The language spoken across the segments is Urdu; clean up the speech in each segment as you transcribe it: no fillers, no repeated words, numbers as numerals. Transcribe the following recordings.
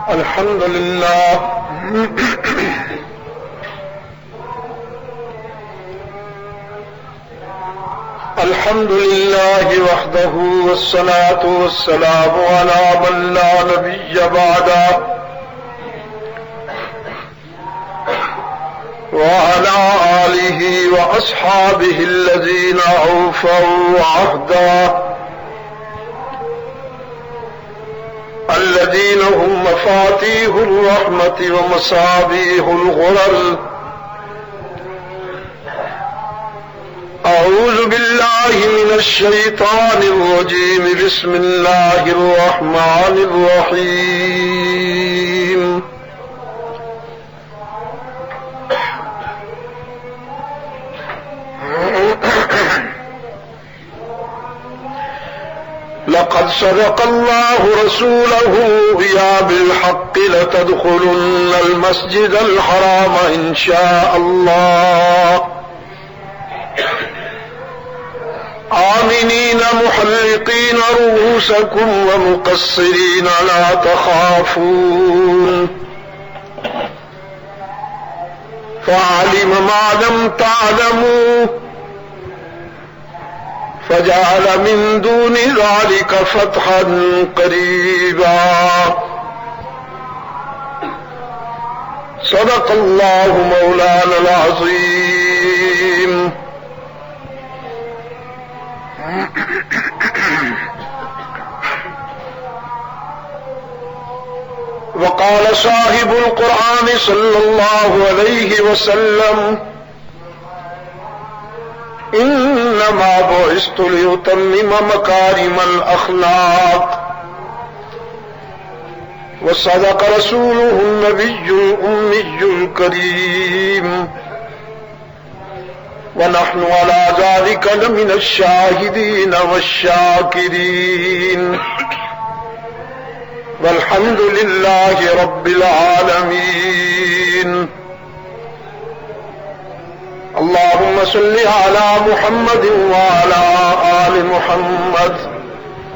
الحمد لله الحمد لله وحده والصلاة والسلام على من لا نبي بعده وعلى آله وأصحابه الذين أوفوا عهده الذين هم مفاتيح الرحمة ومصابيح الغرر. أعوذ بالله من الشيطان الرجيم. بسم الله الرحمن الرحيم. لقد صدق الله رسوله الرؤيا بالحق لتدخلن المسجد الحرام إن شاء الله آمنين محلقين رؤوسكم ومقصرين لا تخافون فعلم ما لم تعلموا فجعل من دون ذلك فتحا قريبا. صدق الله مولانا العظيم. وقال صاحب القرآن صلى الله عليه وسلم إنما بعثت لأتمم مكارم الأخلاق. وصدق رسوله النبي الأمي الكريم ونحن على ذلك لمن الشاهدين والشاكرين والحمد لله رب العالمين. اللهم صل على محمد وعلى آل محمد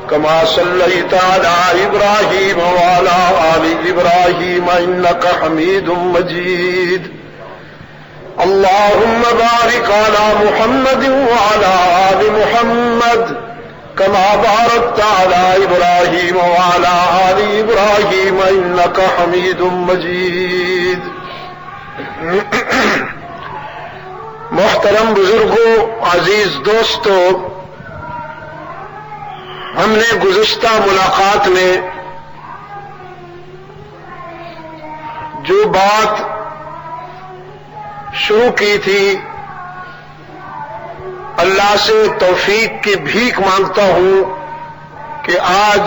كما صليت على إبراهيم وعلى آل إبراهيم إنك حميد مجيد. اللهم بارك على محمد وعلى آل محمد كما باركت على إبراهيم وعلى آل إبراهيم إنك حميد مجيد. محترم بزرگوں، عزیز دوستو، ہم نے گزشتہ ملاقات میں جو بات شروع کی تھی، اللہ سے توفیق کی بھیک مانگتا ہوں کہ آج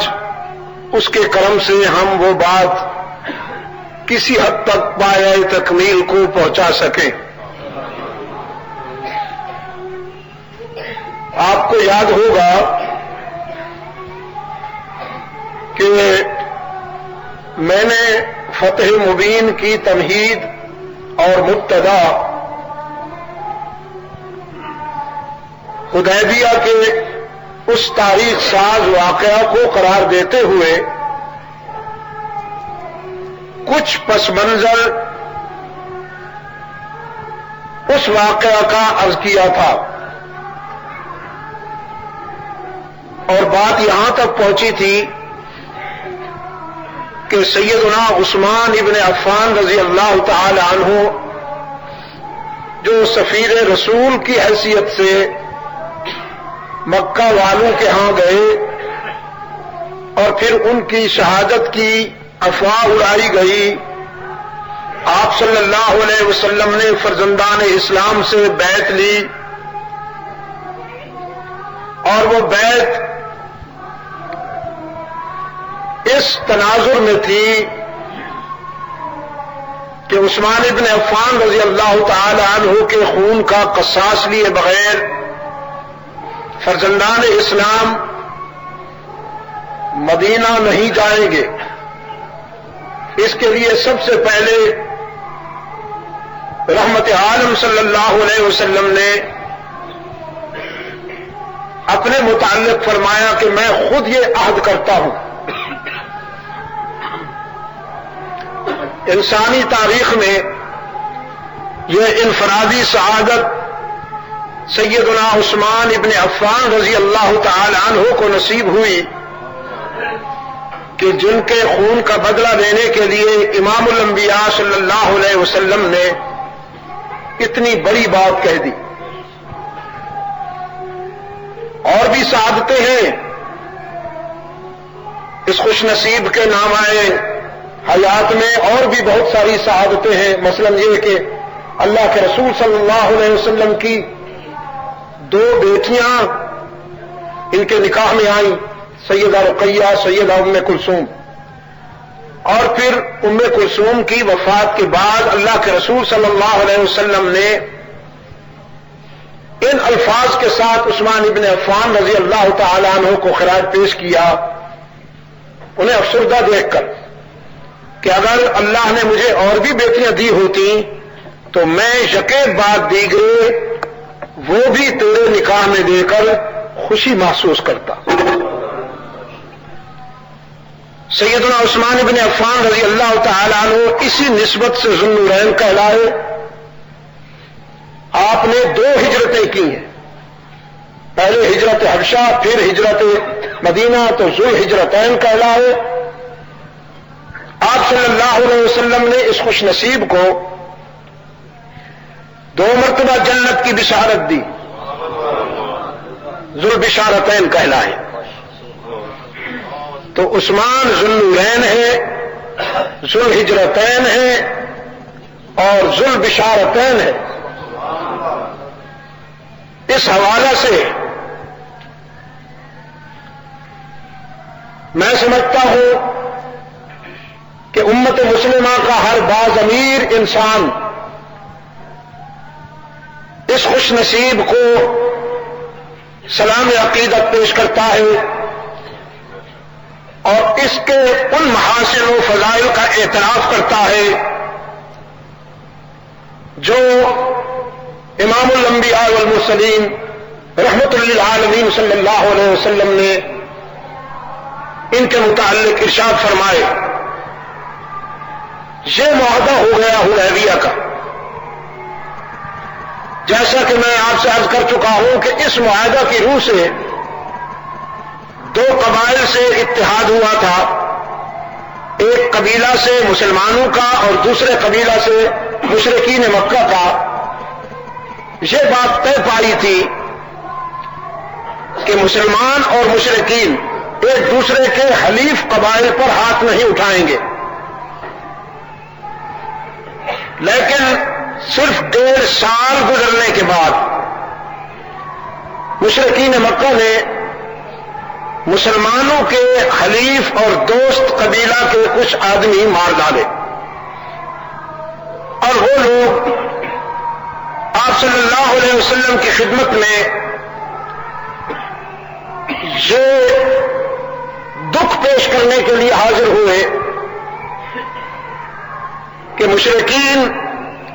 اس کے کرم سے ہم وہ بات کسی حد تک پایۂ تکمیل کو پہنچا سکیں. آپ کو یاد ہوگا کہ میں نے فتح مبین کی تمہید اور مبتدا حدیبیہ کے اس تاریخ ساز واقعہ کو قرار دیتے ہوئے کچھ پس منظر اس واقعہ کا عرض کیا تھا، اور بات یہاں تک پہنچی تھی کہ سیدنا عثمان ابن عفان رضی اللہ تعالی عنہ جو سفیر رسول کی حیثیت سے مکہ والوں کے ہاں گئے اور پھر ان کی شہادت کی افواہ اڑائی گئی، آپ صلی اللہ علیہ وسلم نے فرزندان اسلام سے بیعت لی، اور وہ بیعت اس تناظر میں تھی کہ عثمان ابن عفان رضی اللہ تعالی عنہ کے خون کا قصاص لیے بغیر فرزندان اسلام مدینہ نہیں جائیں گے. اس کے لیے سب سے پہلے رحمت عالم صلی اللہ علیہ وسلم نے اپنے متعلق فرمایا کہ میں خود یہ عہد کرتا ہوں انسانی تاریخ میں یہ انفرادی سعادت سیدنا عثمان ابن عفان رضی اللہ تعالی عنہ کو نصیب ہوئی کہ جن کے خون کا بدلہ لینے کے لیے امام الانبیاء صلی اللہ علیہ وسلم نے اتنی بڑی بات کہہ دی. اور بھی سعادتیں ہیں اس خوش نصیب کے نامۂ حیات میں، اور بھی بہت ساری سعادتیں ہیں. مثلا یہ کہ اللہ کے رسول صلی اللہ علیہ وسلم کی 2 بیٹیاں ان کے نکاح میں آئیں، سیدہ رقیہ، سیدہ ام کلثوم. اور پھر ام کلثوم کی وفات کے بعد اللہ کے رسول صلی اللہ علیہ وسلم نے ان الفاظ کے ساتھ عثمان ابن عفان رضی اللہ تعالی عنہ کو خراج پیش کیا، انہیں افسردہ دیکھ کر کہ اگر اللہ نے مجھے اور بھی بیٹیاں دی ہوتی تو میں یکے بعد دیگرے وہ بھی تیرے نکاح میں دے کر خوشی محسوس کرتا. سیدنا عثمان ابن عفان رضی اللہ تعالی عنہ اسی نسبت سے ذو النورین کہلائے. آپ نے 2 ہجرتیں کی ہیں، پہلے ہجرت حبشہ پھر ہجرت مدینہ، تو ذو الہجرتین کہلائے. آپ صلی اللہ علیہ وسلم نے اس خوش نصیب کو 2 مرتبہ جنت کی بشارت دی، ذو البشارتین کہلائے. تو عثمان ذو النورین ہے، ذو الہجرتین ہے اور ذو البشارتین ہے. اس حوالے سے میں سمجھتا ہوں کہ امت مسلمہ کا ہر باضمیر انسان اس خوش نصیب کو سلام عقیدت پیش کرتا ہے اور اس کے ان محاسن و فضائل کا اعتراف کرتا ہے جو امام الانبیاء والمرسلین رحمت للعالمین صلی اللہ علیہ وسلم نے ان کے متعلق ارشاد فرمائے. یہ معاہدہ ہو گیا حدیبیہ کا، جیسا کہ میں آپ سے عرض کر چکا ہوں کہ اس معاہدہ کی روح سے 2 قبائل سے اتحاد ہوا تھا، ایک قبیلہ سے مسلمانوں کا اور دوسرے قبیلہ سے مشرکین مکہ کا. یہ بات طے پائی تھی کہ مسلمان اور مشرکین ایک دوسرے کے حلیف قبائل پر ہاتھ نہیں اٹھائیں گے. لیکن صرف 1.5 سال گزرنے کے بعد مشرکین مکہ نے مسلمانوں کے حلیف اور دوست قبیلہ کے کچھ آدمی مار ڈالے، اور وہ لوگ آپ صلی اللہ علیہ وسلم کی خدمت میں یہ دکھ پیش کرنے کے لیے حاضر ہوئے کہ مشرکین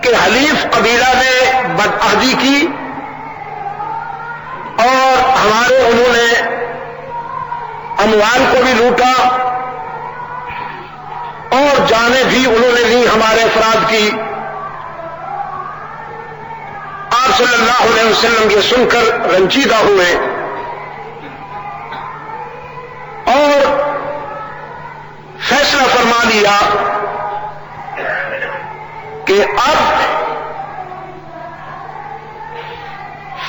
کے حلیف قبیلہ نے بدعہدی کی اور انہوں نے اموال کو بھی لوٹا اور جانیں بھی انہوں نے لی ہمارے افراد کی. آپ صلی اللہ علیہ وسلم یہ سن کر رنجیدہ ہوئے اور فیصلہ فرما لیا کہ اب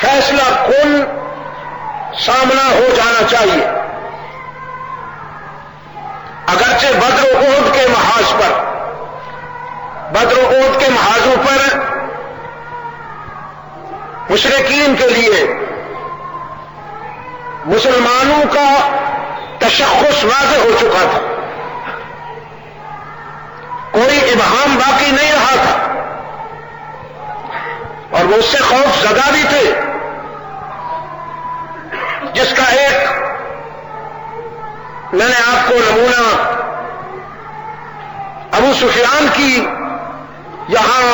فیصلہ کن سامنا ہو جانا چاہیے. اگرچہ بدر و احد کے محاذ پر، بدر و احد کے محاذوں پر مشرکین کے لیے مسلمانوں کا تشخص واضح ہو چکا تھا، کوئی ابہام باقی نہیں رہا تھا، اور وہ اس سے خوف زدہ بھی تھے، جس کا ایک میں نے آپ کو نمونہ ابو سفیان کی یہاں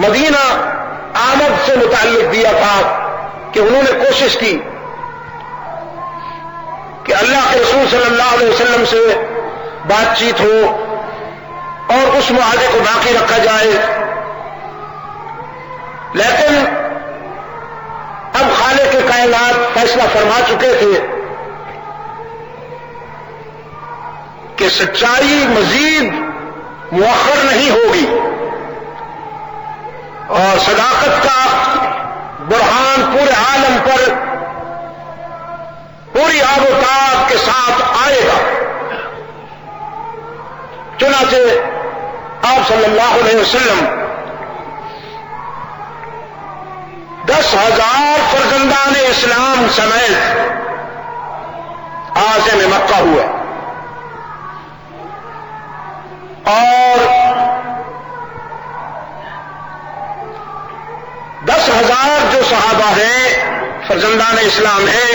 مدینہ آمد سے متعلق دیا تھا کہ انہوں نے کوشش کی کہ اللہ کے رسول صلی اللہ علیہ وسلم سے بات چیت ہو اور اس معاہدے کو باقی رکھا جائے. لیکن اب خالق کائنات فیصلہ فرما چکے تھے کہ سچائی مزید مؤخر نہیں ہوگی اور صداقت کا برہان پورے عالم پر پوری آب و تاب کے ساتھ آئے گا. چنانچہ آپ صلی اللہ علیہ وسلم 10,000 فرزندان اسلام سمیت عازم مکہ ہوئے اور 10,000 جو صحابہ ہیں فرزندان اسلام ہیں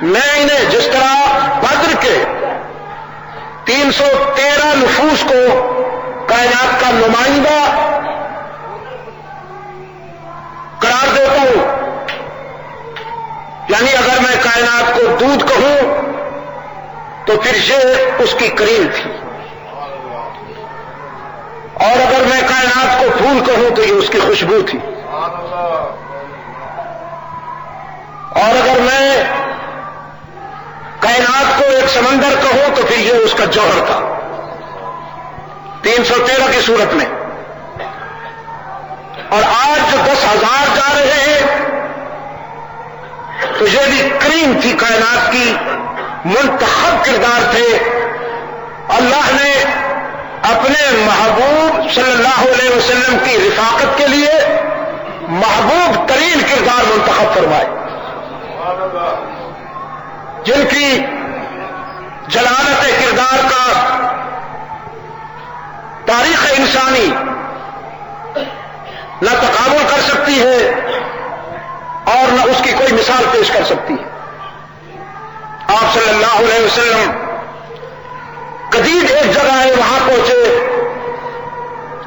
میں انہیں جس طرح بدر کے 313 نفوس کو کائنات کا نمائندہ قرار دیتا ہوں، یعنی اگر میں کائنات کو دودھ کہوں تو پھر یہ اس کی کریم تھی، اور اگر میں کائنات کو پھول کہوں تو یہ اس کی خوشبو تھی، اور اگر میں کائنات کو ایک سمندر کہوں تو پھر یہ اس کا جوہر تھا 313 کی صورت میں. اور آج جو 10,000 جا رہے ہیں تو یہ بھی کریم تھی، کائنات کی منتخب کردار تھے. اللہ نے اپنے محبوب صلی اللہ علیہ وسلم کی رفاقت کے لیے محبوب ترین کردار منتخب فرمائے، جن کی جلالت کردار کا تاریخ انسانی نہ تقابل کر سکتی ہے اور نہ اس کی کوئی مثال پیش کر سکتی ہے. آپ صلی اللہ علیہ وسلم قدید ایک جگہ ہے وہاں پہنچے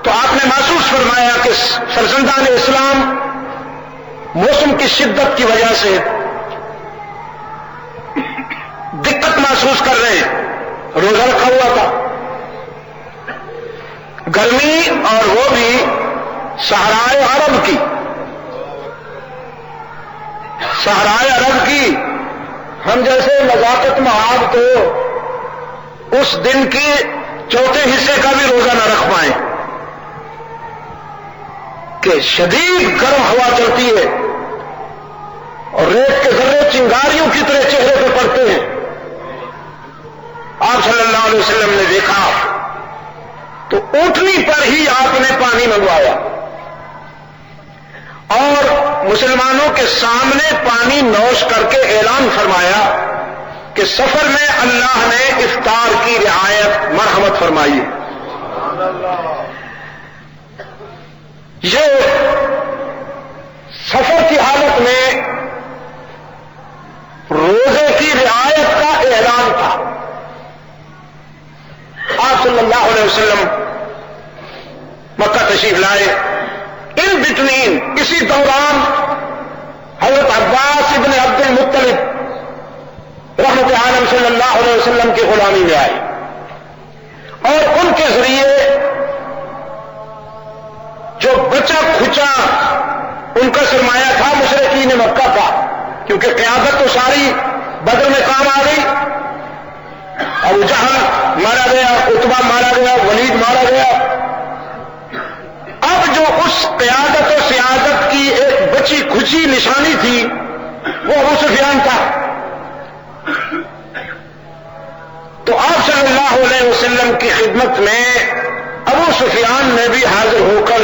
تو آپ نے محسوس فرمایا کہ فرزندان اسلام موسم کی شدت کی وجہ سے دقت محسوس کر رہے ہیں. روزہ رکھا ہوا تھا، گرمی، اور وہ بھی صحرائے عرب کی، صحرائے عرب کی. ہم جیسے نزاکت محاب تو اس دن کی چوتھے حصے کا بھی روزہ نہ رکھ پائیں کہ شدید گرم ہوا چلتی ہے اور ریت کے ذرے چنگاریوں کی طرح چہرے پہ پڑتے ہیں. آپ صلی اللہ علیہ وسلم نے دیکھا تو اونٹنی پر ہی آپ نے پانی منگوایا اور مسلمانوں کے سامنے پانی نوش کر کے اعلان فرمایا کہ سفر میں اللہ نے افطار کی رعایت مرحمت فرمائی. یہ سفر کی حالت میں روزے کی رعایت کا اعلان تھا. آپ صلی اللہ علیہ وسلم مکہ تشریف لائے. ان بٹوین اسی دوران حضرت عباس ابن عبد المطلب رحمت عالم صلی اللہ علیہ وسلم کی غلامی میں آئے اور ان کے ذریعے جو بچا کھچا ان کا سرمایہ تھا مشرکین مکہ کا، کیونکہ قیادت تو ساری بدر میں کام آ گئی. ابو جہل مارا گیا، عتبہ مارا گیا، ولید مارا گیا. اب جو اس قیادت و سیادت کی ایک بچی کھچی نشانی تھی وہ ابو سفیان تھا. تو آپ صلی اللہ علیہ وسلم کی خدمت میں ابو سفیان نے بھی حاضر ہو کر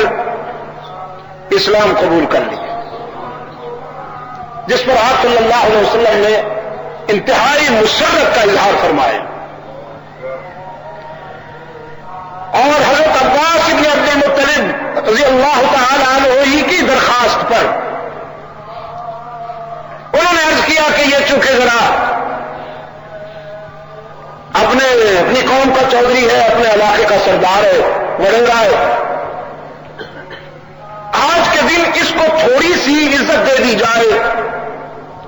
اسلام قبول کر لیا، جس پر آپ صلی اللہ علیہ وسلم نے انتہائی مسرت کا اظہار فرمایا. اور حضرت عباس ابن عبد المطلب رضی اللہ تعالی عنہ ہی کی درخواست پر انہوں نے عرض کیا کہ یہ چونکہ ذرا اپنی قوم کا چودھری ہے، اپنے علاقے کا سردار ہے، وڈیرا ہے، آج کے دن اس کو تھوڑی سی عزت دے دی جائے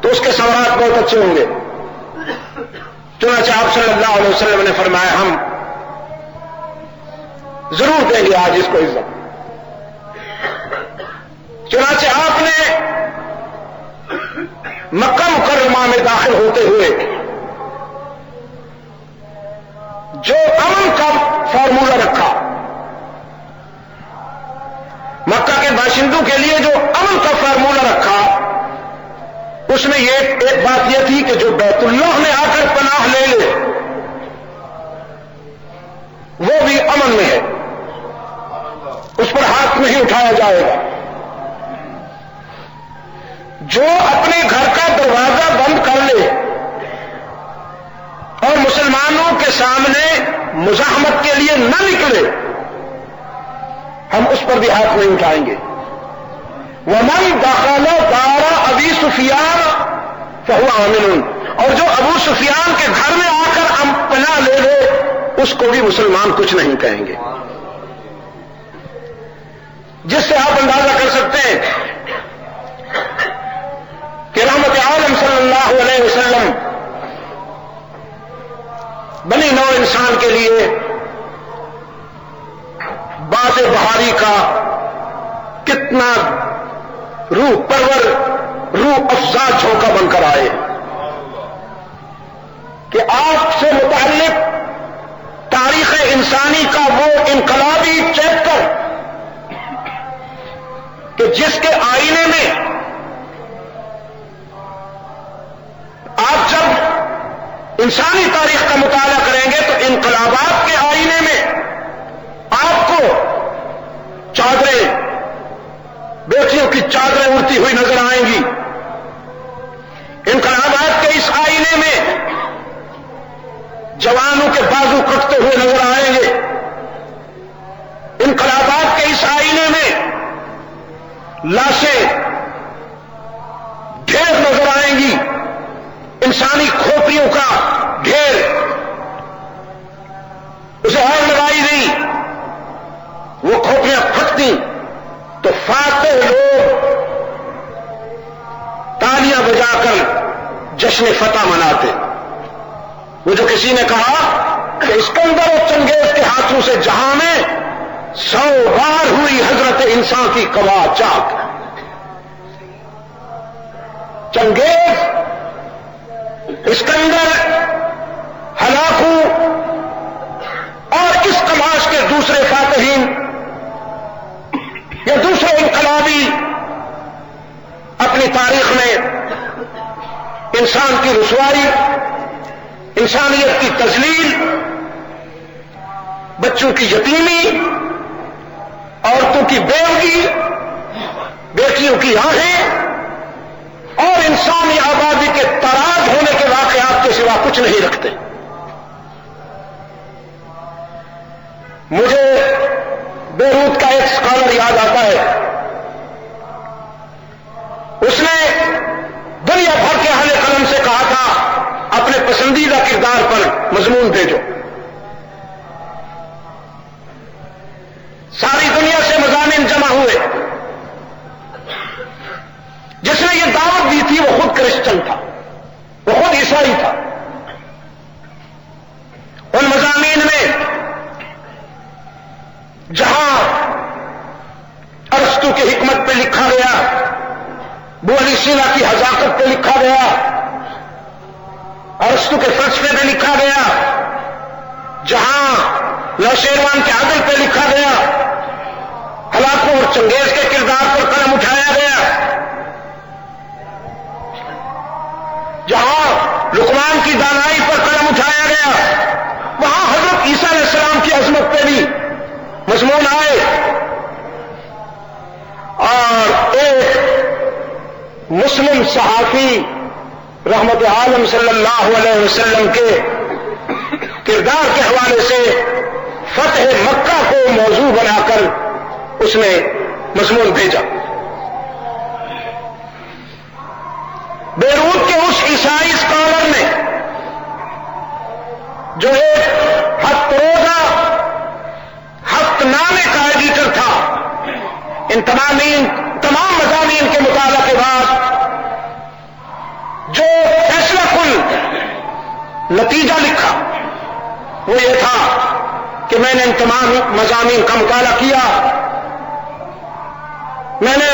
تو اس کے ثمرات بہت اچھے ہوں گے. چنانچہ آپ صلی اللہ علیہ وسلم نے فرمایا ہم ضرور دیں گے آج اس کو عزت. چنانچہ آپ نے مکہ مکرمہ میں داخل ہوتے ہوئے جو امن کا فارمولہ رکھا، مکہ کے باشندوں کے لیے جو امن کا فارمولہ رکھا، اس میں ایک بات یہ تھی کہ جو بیت اللہ میں آ کر پناہ لے لے وہ بھی امن میں ہے، اس پر ہاتھ نہیں اٹھایا جائے گا. جو اپنے گھر کا دروازہ بند کر لے اور مسلمانوں کے سامنے مزاحمت کے لیے نہ نکلے، ہم اس پر بھی ہاتھ نہیں اٹھائیں گے. وَمَنْ دَخَلَ دَارَ أَبِي سُفْيَانَ فَهُوَ آمِنٌ، اور جو ابو سفیان کے گھر میں آ کر پناہ لے لے اس کو بھی مسلمان کچھ نہیں کہیں گے. جس سے آپ اندازہ کر سکتے ہیں کہ رحمت عالم صلی اللہ علیہ وسلم بنی نوع انسان کے لیے باز بہاری کا کتنا روح پرور، روح افزا جھونکا بن کر آئے کہ آپ سے متعلق تاریخ انسانی کا وہ انقلابی چیپٹر کہ جس کے آئینے میں آپ جب انسانی تاریخ کا مطالعہ کریں گے تو انقلابات کے آئینے میں آپ کو چادریں، بیٹیوں کی چادریں اڑتی ہوئی نظر آئیں گی. انقلابات کے اس آئینے میں جوانوں کے بازو کٹتے ہوئے نظر آئیں گے. انقلابات کے اس آئینے میں لاشیں ڈھیر نظر آئیں گی، انسانی کھوپڑیوں کا ڈھیر. اسے آگ لگائی گئی، وہ کھوپڑیاں پھٹتی تو فاتح لوگ تالیاں بجا کر جشن فتح مناتے. وہ جو کسی نے کہا کہ اسکندر اور چنگیز کے ہاتھوں سے جہاں میں 100 بار ہوئی حضرت انسان کی قوا چاک. چنگیز، اسکندر، ہلاکو اور اس کماش کے دوسرے فاتحین یا دوسرے انقلابی اپنی تاریخ میں انسان کی رسوائی، انسانیت کی تذلیل، بچوں کی یتیمی، عورتوں کی بیوگی، بیٹیوں کی آہیں اور انسانی آبادی کے تاراج ہونے کے واقعات کے سوا کچھ نہیں رکھتے. مجھے بیروت کا ایک اسکالر یاد آتا ہے، اس نے دنیا بھر کے اہل قلم سے کہا تھا اپنے پسندیدہ کردار پر مضمون بھیجو. ساری دنیا سے مضامین جمع ہوئے. جس نے یہ دعوت دی تھی وہ خود کرسچن تھا، وہ خود عیسائی تھا. ان مضامین میں جہاں ارسطو کی حکمت پہ لکھا گیا، ابو علی سینا کی حذاقت پہ لکھا گیا، ارسطو کے فلسفے پہ لکھا گیا، جہاں نوشیروان کے عدل پہ لکھا گیا، ہلاکو اور چنگیز کے کردار پر قلم اٹھایا گیا، جہاں لقمان کی دانائی پر قلم اٹھایا گیا، وہاں حضرت عیسیٰ علیہ السلام کی عظمت پہ بھی مضمون آئے. اور ایک مسلم صحافی رحمت عالم صلی اللہ علیہ وسلم کے کردار کے حوالے سے فتح مکہ کو موضوع بنا کر اس نے مضمون بھیجا. بیروت کے اس عیسائی اسکالر نے جو ایک ہفت نامے کا ایڈیٹر تھا، ان تمام مضامین کے مطالعہ کے بعد جو فیصلہ کن نتیجہ لکھا وہ یہ تھا کہ میں نے ان تمام مضامین کا مطالعہ کیا، میں نے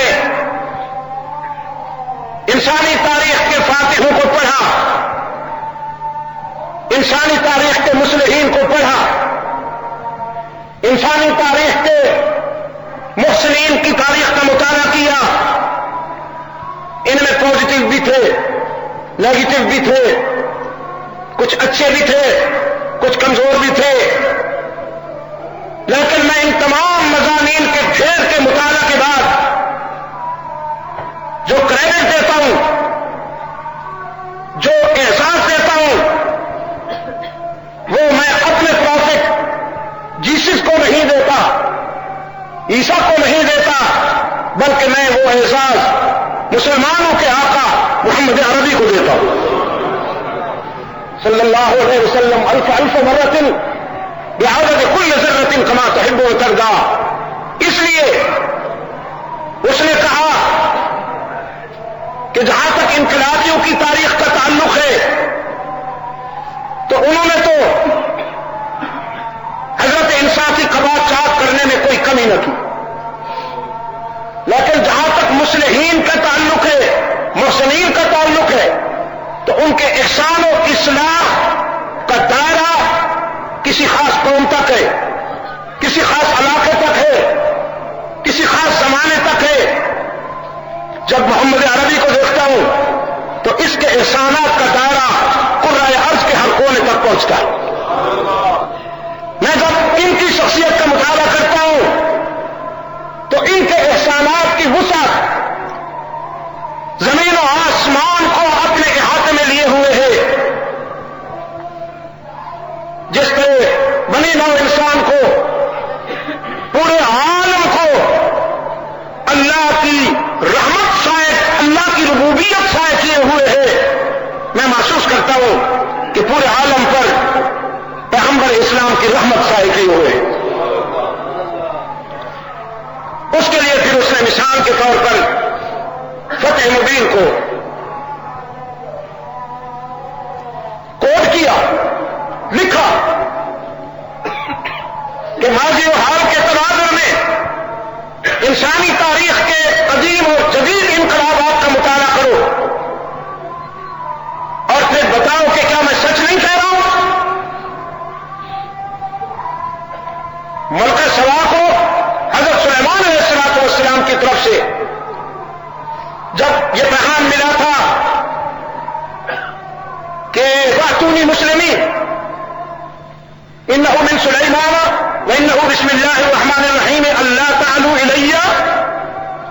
انسانی تاریخ کے فاتحوں کو پڑھا، انسانی تاریخ کے مصلحین کو پڑھا، انسانی تاریخ کے محسنین کی تاریخ کا مطالعہ کیا۔ ان میں پازیٹو بھی تھے، نیگیٹو بھی تھے، کچھ اچھے بھی تھے، کچھ کمزور بھی تھے، لیکن میں ان تمام مضامین کے ڈھیر کے مطالعہ کے بعد جو کریڈٹ دیتا ہوں، جو احساس دیتا ہوں، وہ میں اپنے پروفٹ جیسس کو نہیں دیتا، عیسیٰ کو نہیں دیتا، بلکہ میں وہ احساس مسلمانوں کے آقا محمد عربی کو دیتا ہوں صلی اللہ علیہ وسلم۔ الف الف مرۃ بعدد کل ذرۃ کما تحب و ترضی۔ اس لیے اس نے کہا کہ جہاں تک انقلابیوں کی تاریخ کا تعلق ہے تو انہوں نے تو حضرت انسان کی قبا چاک کرنے میں کوئی کمی نہ کی، لیکن جہاں تک مصلحین کا تعلق ہے، محسنین کا تعلق ہے، تو ان کے احسان و اصلاح کا دائرہ کسی خاص قوم تک ہے، کسی خاص علاقے تک ہے، کسی خاص زمانے تک ہے۔ جب محمد عربی کو دیکھتا ہوں تو اس کے احسانات کا دائرہ قرۂ ارض کے ہر کونے تک پہنچتا ہے۔ میں جب ان کی شخصیت کا مطالعہ کرتا ہوں تو ان کے احسانات کی وسعت زمین و آسمان کو اپنے احاطے میں لیے ہوئے ہے۔ جس طرح بنی نوع انسان کو، پورے عالم کو اللہ کی رحمت سائے، اللہ کی ربوبیت سائے کیے ہوئے ہے، میں محسوس کرتا ہوں کہ پورے عالم پر پیغمبر اسلام کی رحمت سائے کیے ہوئے ہے۔ اس کے لیے پھر اس نے مثال کے طور پر فتح مبین کو کوٹ کیا، لکھا کہ ماضی و حال کے تناظر میں انسانی تاریخ کے قدیم اور جدید انقلابات کا مطالعہ کرو اور پھر بتاؤ کہ کیا میں سچ نہیں کہہ رہا ہوں۔ ملک سبا کو حضرت سلیمان علیہ السلام کی طرف سے جب یہ پیغام ملا تھا کہ واتونی مسلمین انہ من سلیمان وانہ بسم اللہ الرحمن الرحیم اللہ تعالوا الی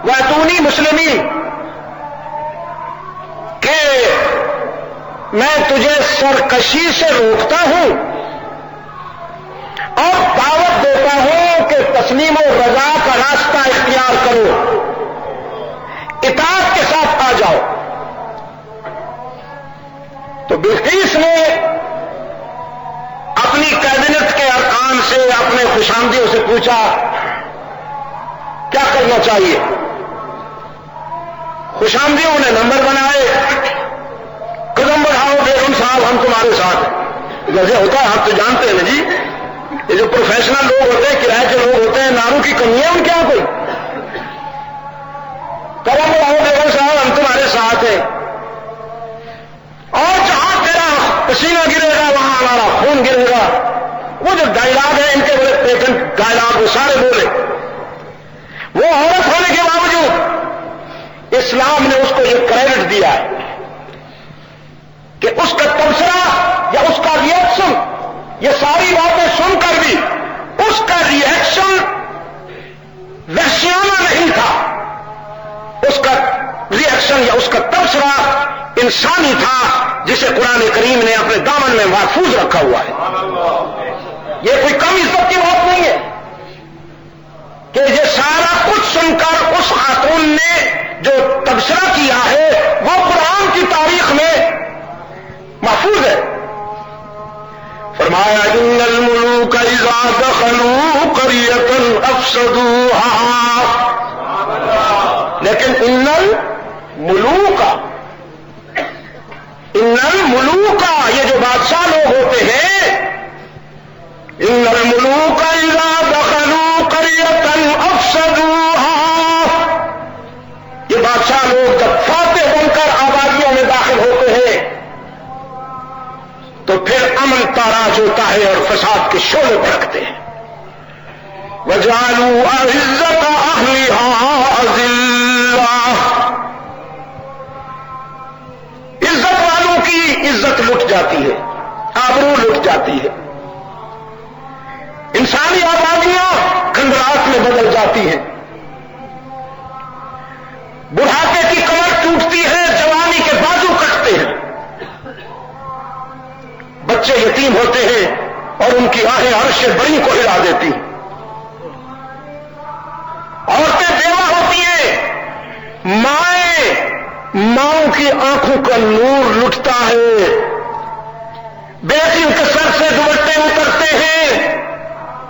واتونی مسلمین، کہ میں تجھے سرکشی سے روکتا ہوں اور دعوت دیتا ہوں کہ تسلیم و رضا کا راستہ اختیار کرو، اطاعت کے ساتھ آ جاؤ۔ تو بلقیس نے اپنی کابینٹ کے ارکان سے، اپنے خوشامدیوں سے پوچھا کیا کرنا چاہیے۔ خوشامدیوں نے نمبر بنائے، قدم بڑھاؤ بیگم صاحب ہم تمہارے ساتھ ہیں۔ جیسے ہوتا ہے آپ تو جانتے ہیں نا جی، یہ جو پروفیشنل لوگ ہوتے ہیں، کرائے کے لوگ ہوتے ہیں، ناروں کی کمی ہے ان کے یہاں کوئی؟ قدم بڑھاؤ بیگم صاحب ہم تمہارے ساتھ ہیں، اور جہاں تیرا پسینہ گرے گا وہاں ہمارا خون گرے گا۔ وہ جو ڈائلاگ ہے ان کے بڑے پیٹنٹ ڈائلاگ وہ سارے بولے۔ وہ عورت ہونے کے باوجود اسلام نے اس کو یہ کریڈٹ دیا ہے کہ اس کا تبصرہ یا اس کا ریئیکشن، یہ ساری باتیں سن کر بھی اس کا ریئیکشن وحشیانہ نہیں تھا، اس کا ریئیکشن یا اس کا تبصرہ انسانی تھا، جسے قرآن کریم نے اپنے دامن میں محفوظ رکھا ہوا ہے۔ یہ کوئی کم عزت کی بات نہیں ہے کہ یہ سارا کچھ سن کر اس خاتون نے جو تبصرہ کیا ہے وہ قرآن کی تاریخ میں محفوظ ہے۔ فرمایا ان الملوک اذا دخلوا قریۃ افسدوها، لیکن ان الملوک یہ جو بادشاہ لوگ تاراج ہوتا ہے اور فساد کے شعلے بھڑکتے ہیں. وَجَعَلُوا أَعِزَّةَ أَهْلِهَا أَذِلَّةً. عزت والوں کی عزت لٹ جاتی ہے، آبرو لٹ جاتی ہے، انسانی آبادیاں کھنڈرات میں بدل جاتی ہیں، بڑھاپے کی کمر ٹوٹتی ہے، جوانی کے بازو کٹتے ہیں، بچے یتیم ہوتے ہیں اور ان کی آہیں عرش بڑی کو ہلا دیتی ہیں، عورتیں بیوہ ہوتی ہیں، ماؤں کی آنکھوں کا نور لٹتا ہے، بیٹیوں کے سر سے دوپٹے اترتے ہیں.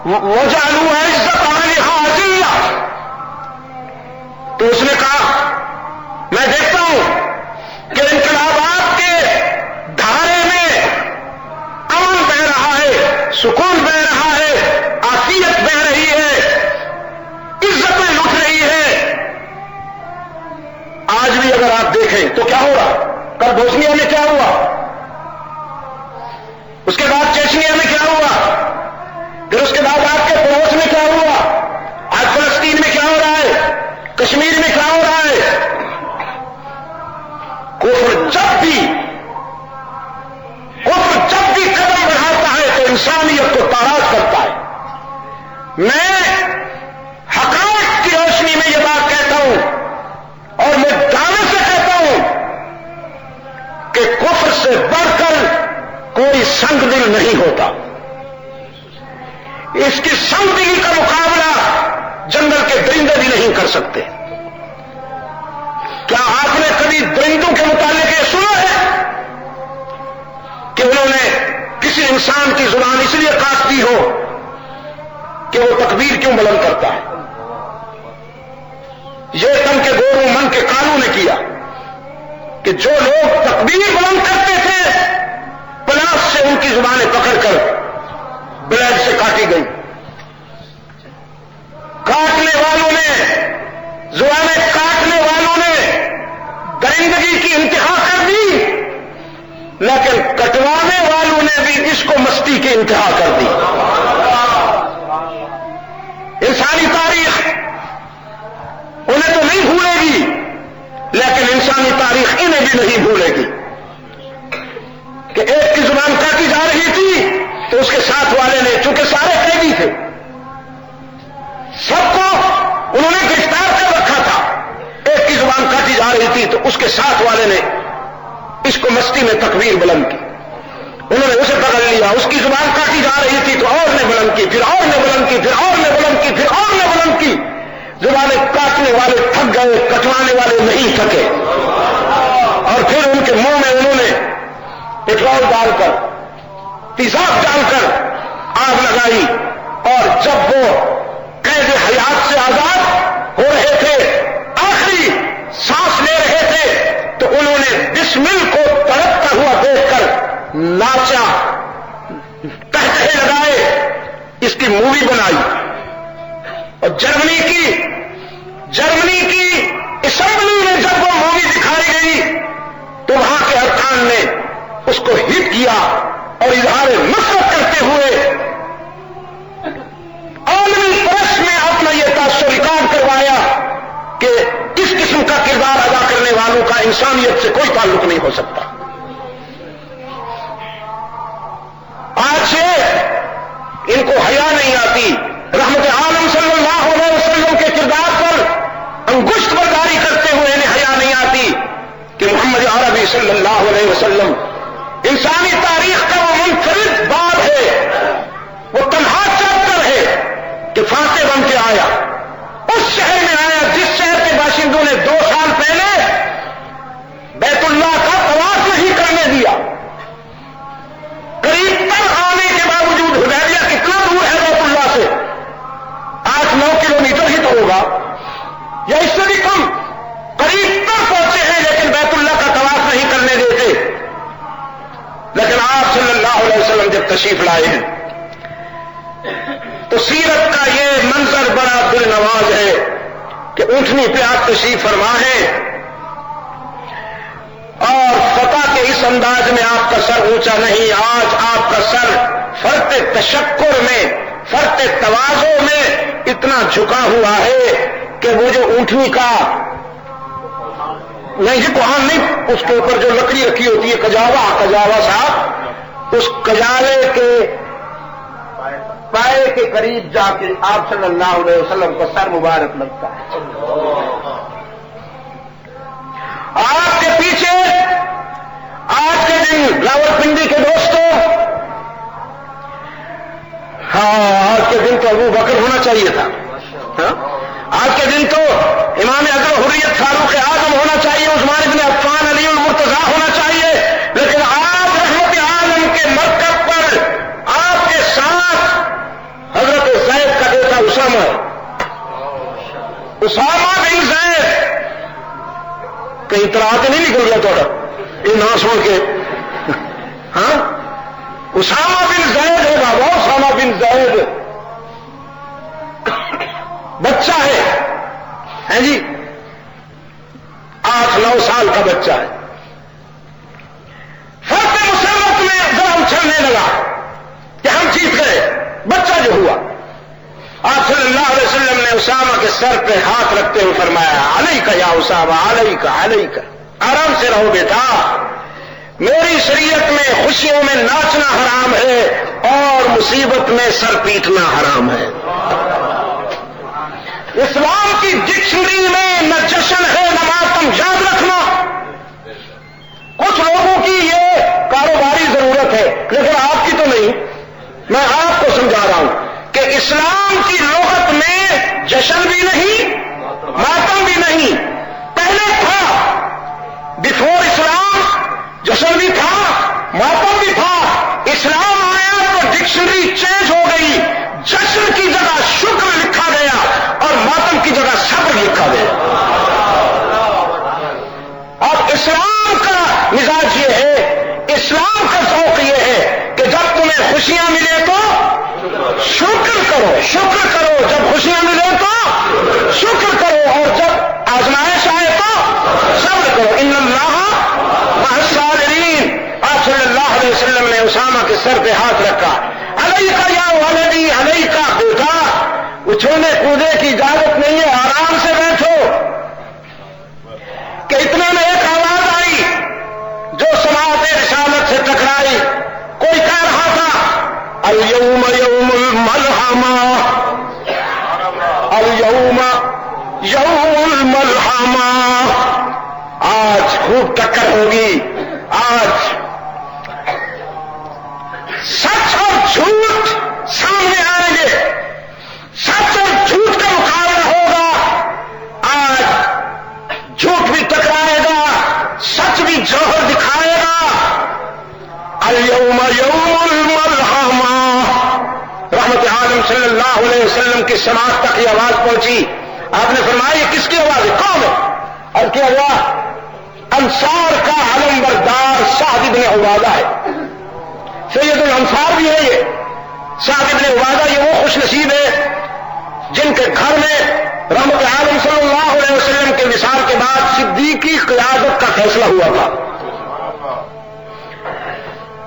وَجَعَلُوا عِزَّةَ أَهْلِهَا أَذِلَّةً. تو اس نے کہا میں دیکھتا ہوں کہ انقلابات کے دھارے میں امن بہ رہا ہے، سکون بہ رہا ہے، عافیت بہ رہی ہے، عزتیں لٹ رہی ہے. آج بھی اگر آپ دیکھیں تو کیا ہو رہا؟ کل بوسنیا میں کیا ہوا، اس کے بعد چیچنیا میں کیا ہوا، پھر اس کے بعد آپ کے پڑوس میں کیا ہوا، آج فلسطین میں کیا ہو رہا ہے، کشمیر میں کیا ہو رہا ہے. کفر جب بھی قدم بڑھاتا ہے تو انسانیت کو تاراج کرتا ہے. میں حقائق کی روشنی میں یہ بات کہتا ہوں اور میں دعوے سے کہتا ہوں کہ کفر سے بڑھ کر کوئی سنگ دل نہیں ہوتا. اس کی سنگ دلی کا مقابلہ جنگل کے درندے بھی نہیں کر سکتے. کیا آپ نے کبھی درندوں کے متعلق یہ سنا ہے کہ انہوں نے کسی انسان کی زبان اس لیے کاٹ دی ہو کہ وہ تکبیر کیوں بلند کرتا ہے؟ یہ تن کے گورو من کے کالوں نے کیا کہ جو لوگ تکبیر بلند کرتے تھے پلاس سے ان کی زبانیں پکڑ کر بلیڈ سے کاٹی گئی. کاٹنے والوں نے، زبانیں کاٹنے والوں نے درندگی کی انتہا کر دی، لیکن کٹوانے والوں نے بھی اس کو مستی کی انتہا کر دی. انسانی تاریخ انہیں تو نہیں بھولے گی، لیکن انسانی تاریخ انہیں بھی نہیں بھولے گی کہ ایک کی زبان کاٹی جا رہی تھی تو اس کے ساتھ والے نے، چونکہ سارے قیدی تھے، سب کو انہوں نے گرفتار کر رکھا تھا، ایک کی زبان کاٹی جا رہی تھی تو اس کے ساتھ والے نے اس کو مستی میں تکبیر بلند کی، انہوں نے اسے پکڑ لیا، اس کی زبان کاٹی جا رہی تھی تو اور نے بلند کی، پھر اور نے بلند کی، پھر اور نے بلند کی، پھر اور نے بلند کی. زبانیں کاٹنے والے تھک گئے، کٹوانے والے نہیں تھکے، اور پھر ان کے منہ میں انہوں نے پٹرول ڈال کر، تیزاب ڈال کر آگ لگائی، اور جب وہ قید حیات سے آزاد ہو رہے تھے، آخری سانس لے رہے تھے، تو انہوں نے بسمل کو تڑپتا ہوا دیکھ کر ناچا، کہکہے لگائے، اس کی مووی بنائی. اور جرمنی کی اسمبلی میں جب وہ مووی دکھائی گئی تو وہاں کے ارکان نے اس کو ہٹ کیا اور اظہار نفرت کرتے ہوئے عالمی پریس میں اپنا یہ تاثر ریکارڈ کروایا کہ اس قسم کا کردار ادا کرنے والوں کا انسانیت سے کوئی تعلق نہیں ہو سکتا. آج سے ان کو حیا نہیں آتی، رحمت عالم صلی اللہ علیہ وسلم کے کردار پر انگشت برداری کرتے ہوئے انہیں حیا نہیں آتی کہ محمد عربی صلی اللہ علیہ وسلم انسانی تاریخ کا وہ منفرد باب ہے، وہ تنہا چیپٹر ہے کہ فاتح بن کے آیا، اس شہر میں آیا جس شہر کے باشندوں نے 2 سال پہلے بیت اللہ کا طواف نہیں کرنے دیا. قریب تر آنے کے باوجود حدیبیہ کتنا دور ہے بیت اللہ سے؟ 8-9 کلومیٹر ہی تو ہوگا یا اس سے بھی کم. قریب تر پہنچے ہیں لیکن بیت اللہ کا طواف نہیں کرنے دیتے. لیکن آپ صلی اللہ علیہ وسلم جب تشریف لائے ہیں تو سیرت کا یہ منظر بڑا دل نواز ہے کہ اونٹنی پہ آپ تشریف فرما ہے اور فتح کہ اس انداز میں آپ کا سر اونچا نہیں، آج آپ کا سر فرط تشکر میں، فرط تواضع میں اتنا جھکا ہوا ہے کہ وہ جو اونٹنی کا نہیں جی کوہان نہیں، اس کے اوپر جو لکڑی رکھی ہوتی ہے کجاوا صاحب، اس کجاوے کے پائے کے قریب جا کے آپ صلی اللہ علیہ وسلم کا سر مبارک لگتا ہے۔ آپ کے پیچھے آج کے دن راولپنڈی کے دوستوں، آج کے دن تو ابو بکر ہونا چاہیے تھا، آج کے دن تو امام اعظم حریت فاروق اعظم ہونا چاہیے، عثمان بن عفان علی المرتضیٰ ہونا چاہیے، لیکن آج رحمت عالم کے مرکب پر آپ کے ساتھ حضرت زید کا بیٹا اسامہ ہے، اسامہ بن زید، کہیں طرح کے نہیں نکل گیا تھوڑا یہ نہ سن کے، ہاں اسامہ بن زید ہے بابا، اسامہ بن زید بچہ ہے جی، 8-9 سال کا بچہ ہے، فرق مسرت میں ذرا اچھلنے لگا کہ ہم جیت گئے، بچہ جو ہوا، آپ صلی اللہ علیہ وسلم نے اسامہ کے سر پہ ہاتھ رکھتے ہوئے فرمایا علیک یا اسامہ، علیک، آرام سے رہو بیٹا، میری شریعت میں خوشیوں میں ناچنا حرام ہے اور مصیبت میں سر پیٹنا حرام ہے۔ اسلام کی ڈکشنری میں نہ جشن ہے نہ ماتم، یاد رکھنا۔ کچھ لوگوں کی یہ کاروباری ضرورت ہے لیکن آپ کی تو نہیں، میں آپ کو سمجھا رہا ہوں کہ اسلام کی لغت میں جشن بھی نہیں ماتم بھی نہیں، پہلے تھا، بیفور اسلام جشن بھی تھا ماتم بھی تھا، اسلام آیا تو ڈکشنری چینج ہو گئی، جشن کی جگہ شکر لکھا گیا اور ماتم کی جگہ صبر لکھا گیا۔ اب اسلام کا مزاج یہ ہے، اسلام کا ذوق یہ ہے کہ جب تمہیں خوشیاں ملے تو شکر کرو، شکر کرو، جب خوشیاں ملے تو شکر کرو اور جب آزمائش آئے تو صبر کرو، ان اللہ مع الصابرین۔ آپ صلی اللہ علیہ وسلم نے اسامہ کے سر پہ ہاتھ رکھا، علیکا یا ولدی، علیکا بیٹا، اچھلنے کودے کی اجازت نہیں ہے، آرام سے بیٹھو۔ کہ اتنے میں ایک آواز آئی جو سماعت رسالت سے ٹکرائی، کوئی کہہ رہا تھا الیوم یوم الملحمہ، الیوم یوم الملحمہ، آج خوب ٹکر ہوگی، آج سچ اور جھوٹ سامنے آئیں گے، سچ اور جھوٹ کا مقابلہ ہوگا، آج جھوٹ بھی ٹکرائے گا، سچ بھی جوہر دکھائے گا۔ الیوم یوم الملحمہ، رحمت عالم صلی اللہ علیہ وسلم کی سماعت تک یہ آواز پہنچی، آپ نے فرمایا یہ کس کی آواز ہے، کون ہے؟ اور کیا ہوا؟ انصار کا علم بردار سعد بن عبادہ ہے، سید الانصار بھی ہے یہ سعد بن عبادہ، یہ وہ خوش نصیب ہے جن کے گھر میں رحمت عالم صلی اللہ علیہ وسلم کے وصال کے بعد صدیقی قیادت کا فیصلہ ہوا تھا۔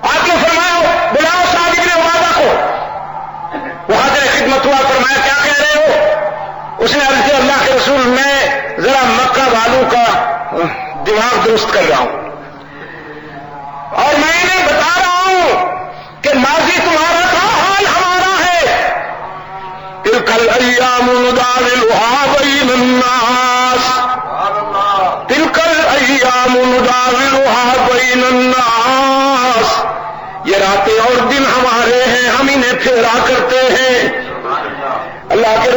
آپ نے فرمایا بلاؤ سعد بن عبادہ کو، وہ حاضر خدمت ہوا، فرمایا کیا کہہ رہے ہو؟ اس نے عرض کیا اللہ کے رسول میں ذرا مکہ والوں کا دماغ درست کر رہا ہوں اور میں انہیں بتا رہا ہوں کہ ماضی تمہارا تھا، حال ہمارا ہے۔ تلک الایام نداولها بین الناس، تلک الایام نداولها بین الناس، یہ راتیں اور دن ہمارے ہیں، ہم انہیں پھیرا کرتے ہیں۔ اللہ کے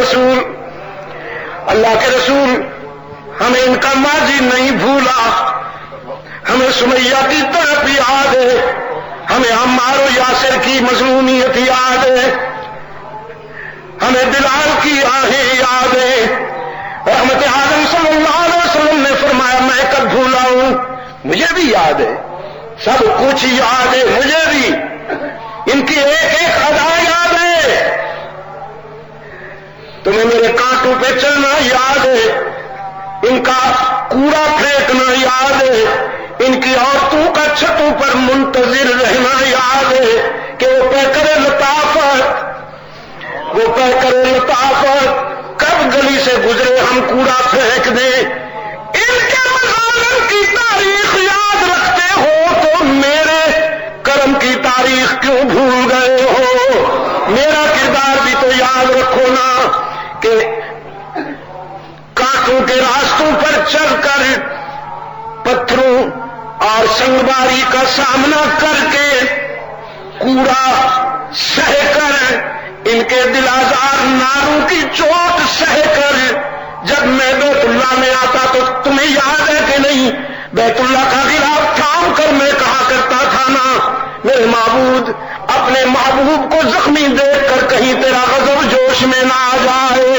رسول ہمیں ان کا ماضی نہیں بھولا، ہمیں سمیہ کی طرف یاد ہے، ہمیں عمار و یاسر کی مظلومیت یاد ہے، ہمیں بلال کی آہیں یاد ہے۔ رحمت عالم صلی اللہ علیہ وسلم نے فرمایا میں کب بھولا ہوں، مجھے بھی یاد ہے، سب کچھ یاد ہے مجھے بھی، ان کی ایک ایک ادا یاد ہے، تمہیں میرے کانٹوں پہ چلنا یاد ہے، ان کا کوڑا پھینکنا یاد ہے، ان کی عورتوں کا چھتوں پر منتظر رہنا یاد ہے کہ وہ پیکر لطافت کب گلی سے گزرے ہم کوڑا پھینک دیں. ان کے مظالم کی تاریخ یاد رکھتے ہو تو میرے کرم کی تاریخ کیوں بھول گئے ہو؟ میرا کردار بھی تو یاد رکھو نا کہ کانٹوں کے راستوں پر چل کر پتھروں اور سنگباری کا سامنا کر کے کوڑا سہ کر ان کے دل آزار ناروں کی چوٹ سہ کر جب میں بیت اللہ میں آتا تو تمہیں یاد ہے کہ نہیں؟ بیت اللہ کا غلاف تھام کر میں کہا کرتا تھا نا میرے معبود اپنے محبوب کو زخمی دیکھ کر کہیں تیرا غضب جوش میں نہ آ جائے.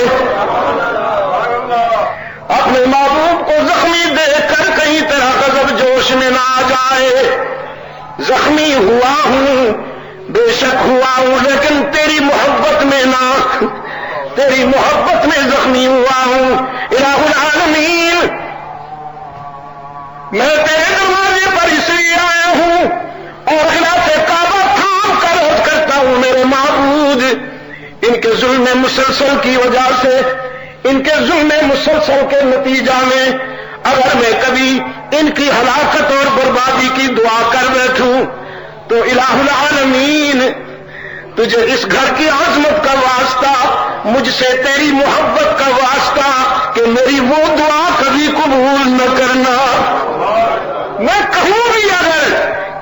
اپنے محبوب کو زخمی دیکھ کر کہیں تیرا غضب جوش میں نہ آ جائے. زخمی ہوا ہوں بے شک ہوا ہوں لیکن تیری محبت میں نہ، تیری محبت میں زخمی ہوا ہوں. الہ العالمین میں تیرے دروازے پر اس لیے آیا ہوں اور خلاف کعبہ تھام کر عرض کرتا ہوں میرے معبود ان کے ظلم مسلسل کی وجہ سے، ان کے ظلم مسلسل کے نتیجہ میں اگر میں کبھی ان کی ہلاکت اور بربادی کی دعا کر بیٹھوں تو الہ العالمین تجھے اس گھر کی عظمت کا واسطہ، مجھ سے تیری محبت کا واسطہ کہ میری وہ دعا کبھی قبول نہ کرنا. میں کہوں بھی اگر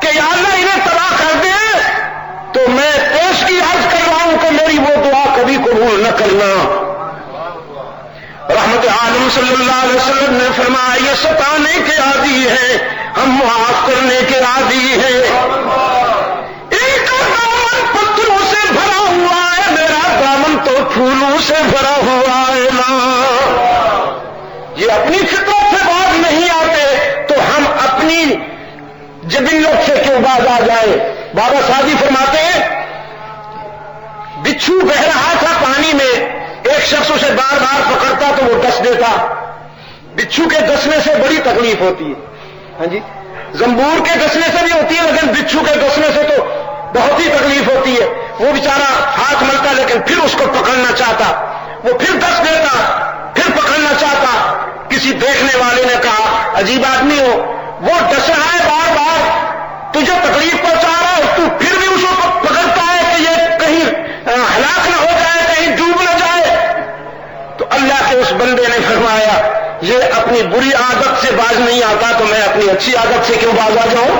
کہ یا اللہ انہیں تباہ کر دے تو میں پیشگی عرض کر رہا ہوں کہ میری وہ دعا کبھی قبول نہ کرنا. رحمت عالم صلی اللہ علیہ وسلم نے فرمایا یہ ستانے کے عادی ہیں، ہم معاف کرنے کے عادی ہیں. ان کا دامن پتھروں سے بھرا ہوا ہے، میرا دامن تو پھولوں سے بھرا ہوا ہے نا. یہ اپنی فطرت سے باز نہیں آتے تو ہم اپنی جبلت سے کیوں باز آ جائیں؟ بابا سعدی فرماتے ہیں بچھو بہ رہا تھا پانی میں، ایک شخص اسے بار بار پکڑتا تو وہ ڈس دیتا. بچھو کے ڈسنے سے بڑی تکلیف ہوتی ہے، ہاں جی، زنبور کے ڈسنے سے بھی ہوتی ہے لیکن بچھو کے ڈسنے سے تو بہت ہی تکلیف ہوتی ہے. وہ بیچارہ ہاتھ ملتا لیکن پھر اس کو پکڑنا چاہتا، وہ پھر ڈس دیتا، پھر پکڑنا چاہتا. کسی دیکھنے والے نے کہا عجیب آدمی ہو، وہ ڈس رہا ہے بار بار، تجھے تکلیف پہنچا رہا ہے، تو پھر بھی اس کو پکڑتا ہے کہ یہ کہیں ہلاک نہ ہو جائے، کہیں ڈوب نہ جائے. تو اللہ کے اس بندے نے فرمایا یہ اپنی بری عادت سے باز نہیں آتا تو میں اپنی اچھی عادت سے کیوں باز آ جاؤں؟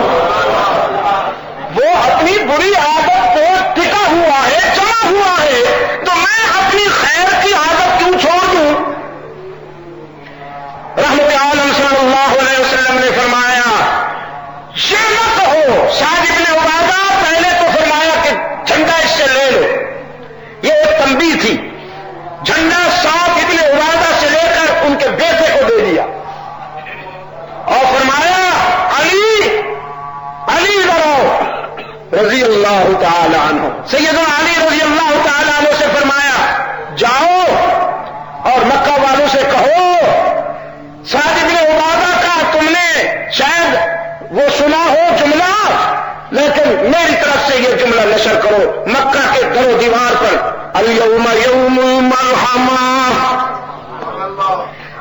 وہ اپنی بری عادت کو ٹکا ہوا ہے، جمع ہوا ہے، تو میں اپنی خیر کی عادت کیوں چھوڑ دوں؟ رحمت عالم صلی اللہ علیہ وسلم نے فرمایا یہ نہ کہو. سعد ابن عبادہ پہلے تو فرمایا کہ جھنڈا اس سے لے لو، یہ ایک تنبیہ تھی. جھنڈا سعد ابن عبادہ سے لے کر ان کے بیٹے کو دے دیا اور فرمایا علی لڑو رضی اللہ تعالی عنہ. سیدنا علی رضی اللہ تعالی عنہ سے فرمایا جاؤ اور مکہ والوں سے کہو سعد ابن عبادہ کا تم نے شاید وہ سنا ہو جملہ لیکن میری طرف سے یہ جملہ نشر کرو مکہ کے در و دیوار پر الیوم یوم المرحمہ.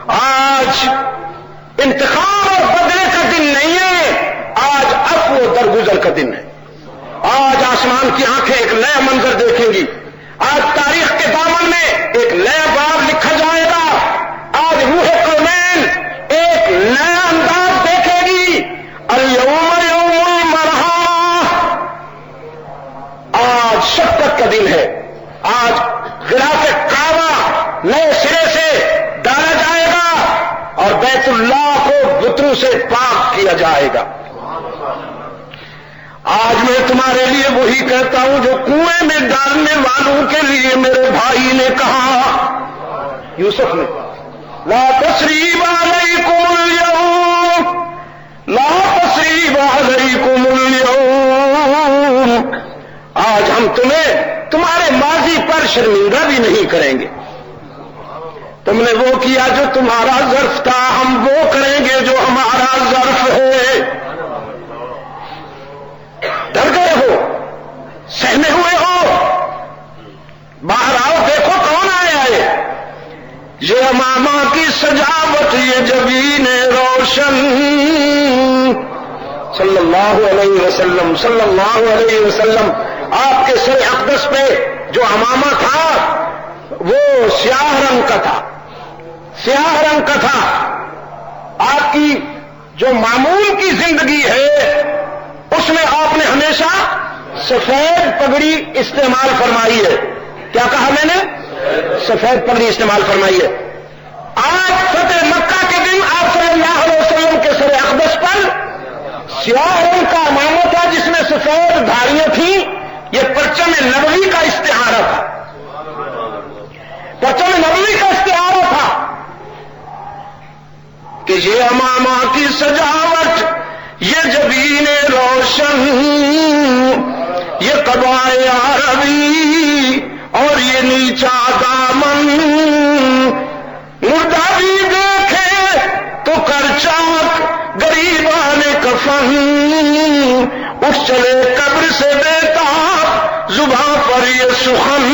آج انتقام اور بدلے کا دن نہیں ہے، آج عفو درگزر کا دن ہے. آج آسمان کی آنکھیں ایک نیا منظر دیکھیں گی. آج تاریخ کے دامن میں ایک نیا باب لکھا جائے گا. آج روح قومین ایک نیا انداز دیکھے گی. الیوم یوم المرحمہ. آج شفقت کا دن ہے. آج غلاف کعبہ نئے سرے سے ڈالا جائے گا اور بیت اللہ کو بتوں سے پاک کیا جائے گا. آج میں تمہارے لیے وہی کہتا ہوں جو کنویں میں ڈالنے والوں کے لیے میرے بھائی نے کہا، یوسف نے، لا تثریب علیکم اليوم، لا تثریب علیکم اليوم. آج ہم تمہارے ماضی پر شرمندہ بھی نہیں کریں گے. تم نے وہ کیا جو تمہارا ظرف تھا، ہم وہ کریں گے جو ہمارا ظرف ہے. صلی اللہ علیہ وسلم صلی اللہ علیہ وسلم آپ کے سر اقدس پہ جو عمامہ تھا وہ سیاہ رنگ کا تھا، سیاہ رنگ کا تھا. آپ کی جو معمول کی زندگی ہے اس میں آپ نے ہمیشہ سفید پگڑی استعمال فرمائی ہے. کیا کہا میں نے؟ سفید پگڑی استعمال فرمائی ہے. آج فتح مکہ کے دن آپ صلی اللہ علیہ وسلم کے سر اقدس پر سیاہ رنگ کا عمامہ تھا جس میں سفید دھاریاں تھیں. یہ پرچم نبوی کا استعارہ تھا، پرچم نبوی کا استعارہ تھا کہ یہ عمامہ کی سجاوٹ، یہ جبین روشن، یہ قبائے عربی اور یہ نیچا دامن، مردہ بھی دیکھے تو کر چاک غریبان کفن، اٹھ چلے قبر سے بیتاب زباں پر یہ سخن،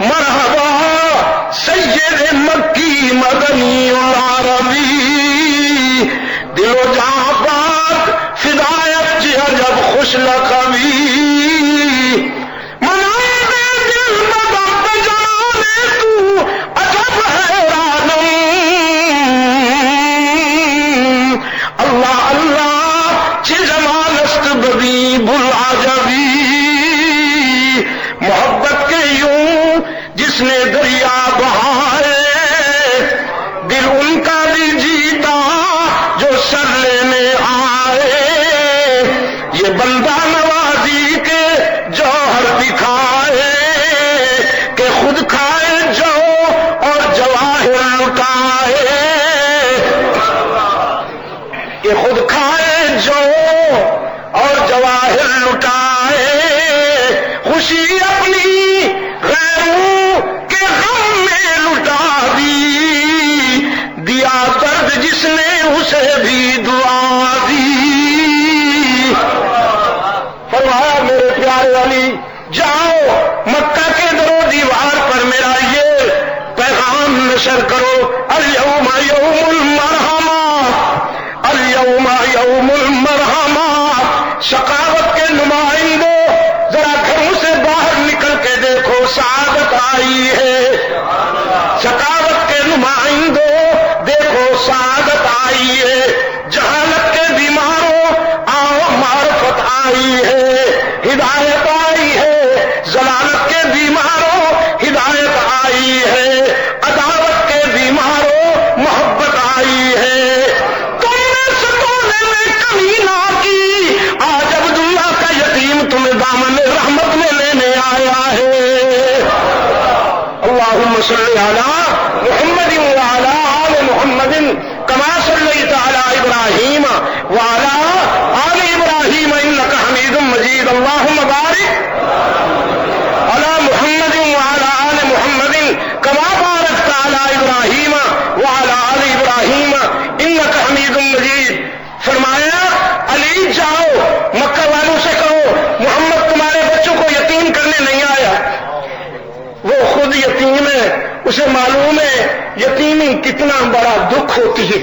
مرحبا سید مکی مدنی اور عربی، دل و جہاں پاک فدایت جی عجب خوش لقبی، منائے دے دل مدد جانے تو عجب حیرانم، اللہ اللہ چھ جمالست بدیب العجبی، محبت کے یوں جس نے دریا بہائے، دل ان کا بھی جیتا جو سر لینے آئے، یہ بندہ نوازی کے جوہر دکھائے کہ خود کھائے جو اور جواہر لٹائے، کہ خود کھائے جو اور جواہر لٹائے، خوشی اپنی غیروں کے غم میں لٹا دی، دیا درد جس نے اسے بھی دعا دی، فرمایا میرے پیارے علی جاؤ مکہ کے در و دیوار پر میرا یہ پیغام نشر کرو، الیوم یوم المرحمہ، الیوم یوم المرحمہ، شقاوت کے نمائندوں ذرا گھروں سے باہر نکل کے دیکھو سعادت آئی ہے، شقاوت کے نمائندوں دیکھو سعادت آئی ہے، جہالت کے بیماروں آؤ معرفت آئی ہے، ہدایت آئی ہے، ضلالت کے بیماروں ہدایت آئی ہے، عداوت کے بیماروں محبت آئی ہے، تم نے ستونے میں کمی نہ کی، آج عبداللہ کا یتیم تمہیں دامن رحمت میں لینے آیا ہے. اللہم صلی علی محمد وعلی آل محمد کما صلیت علی ابراہیم وعلی آل ابراہیم انک حمید مجید. اللہم بارک علی محمد وعلی آل محمد کما بارکت علی ابراہیم وعلی آل ابراہیم انک حمید مجید. فرمایا علی جاؤ مکہ والوں سے کہو محمد تمہارے بچوں کو یتیم کرنے نہیں آیا، وہ خود یتیم ہے، اسے معلوم ہے یتیمی کتنا بڑا دکھ ہوتی ہے،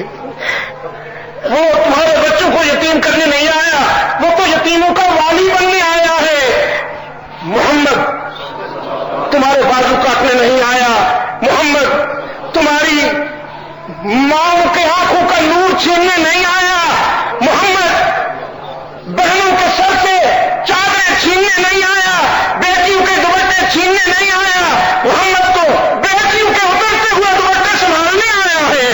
وہ تمہارے بچوں کو یتیم کرنے نہیں آیا، وہ تو یتیموں کا والی بننے آیا ہے. محمد تمہارے بازو کاٹنے نہیں آیا، محمد تمہاری ماں کے آنکھوں کا نور چھیننے نہیں آیا، محمد بہنوں کے سر سے چادریں چھیننے نہیں آیا، بیٹیوں کے دوپٹے چھیننے نہیں آیا، محمد تو بیٹیوں کے اترتے ہوئے دوپٹے سنبھالنے آیا ہے.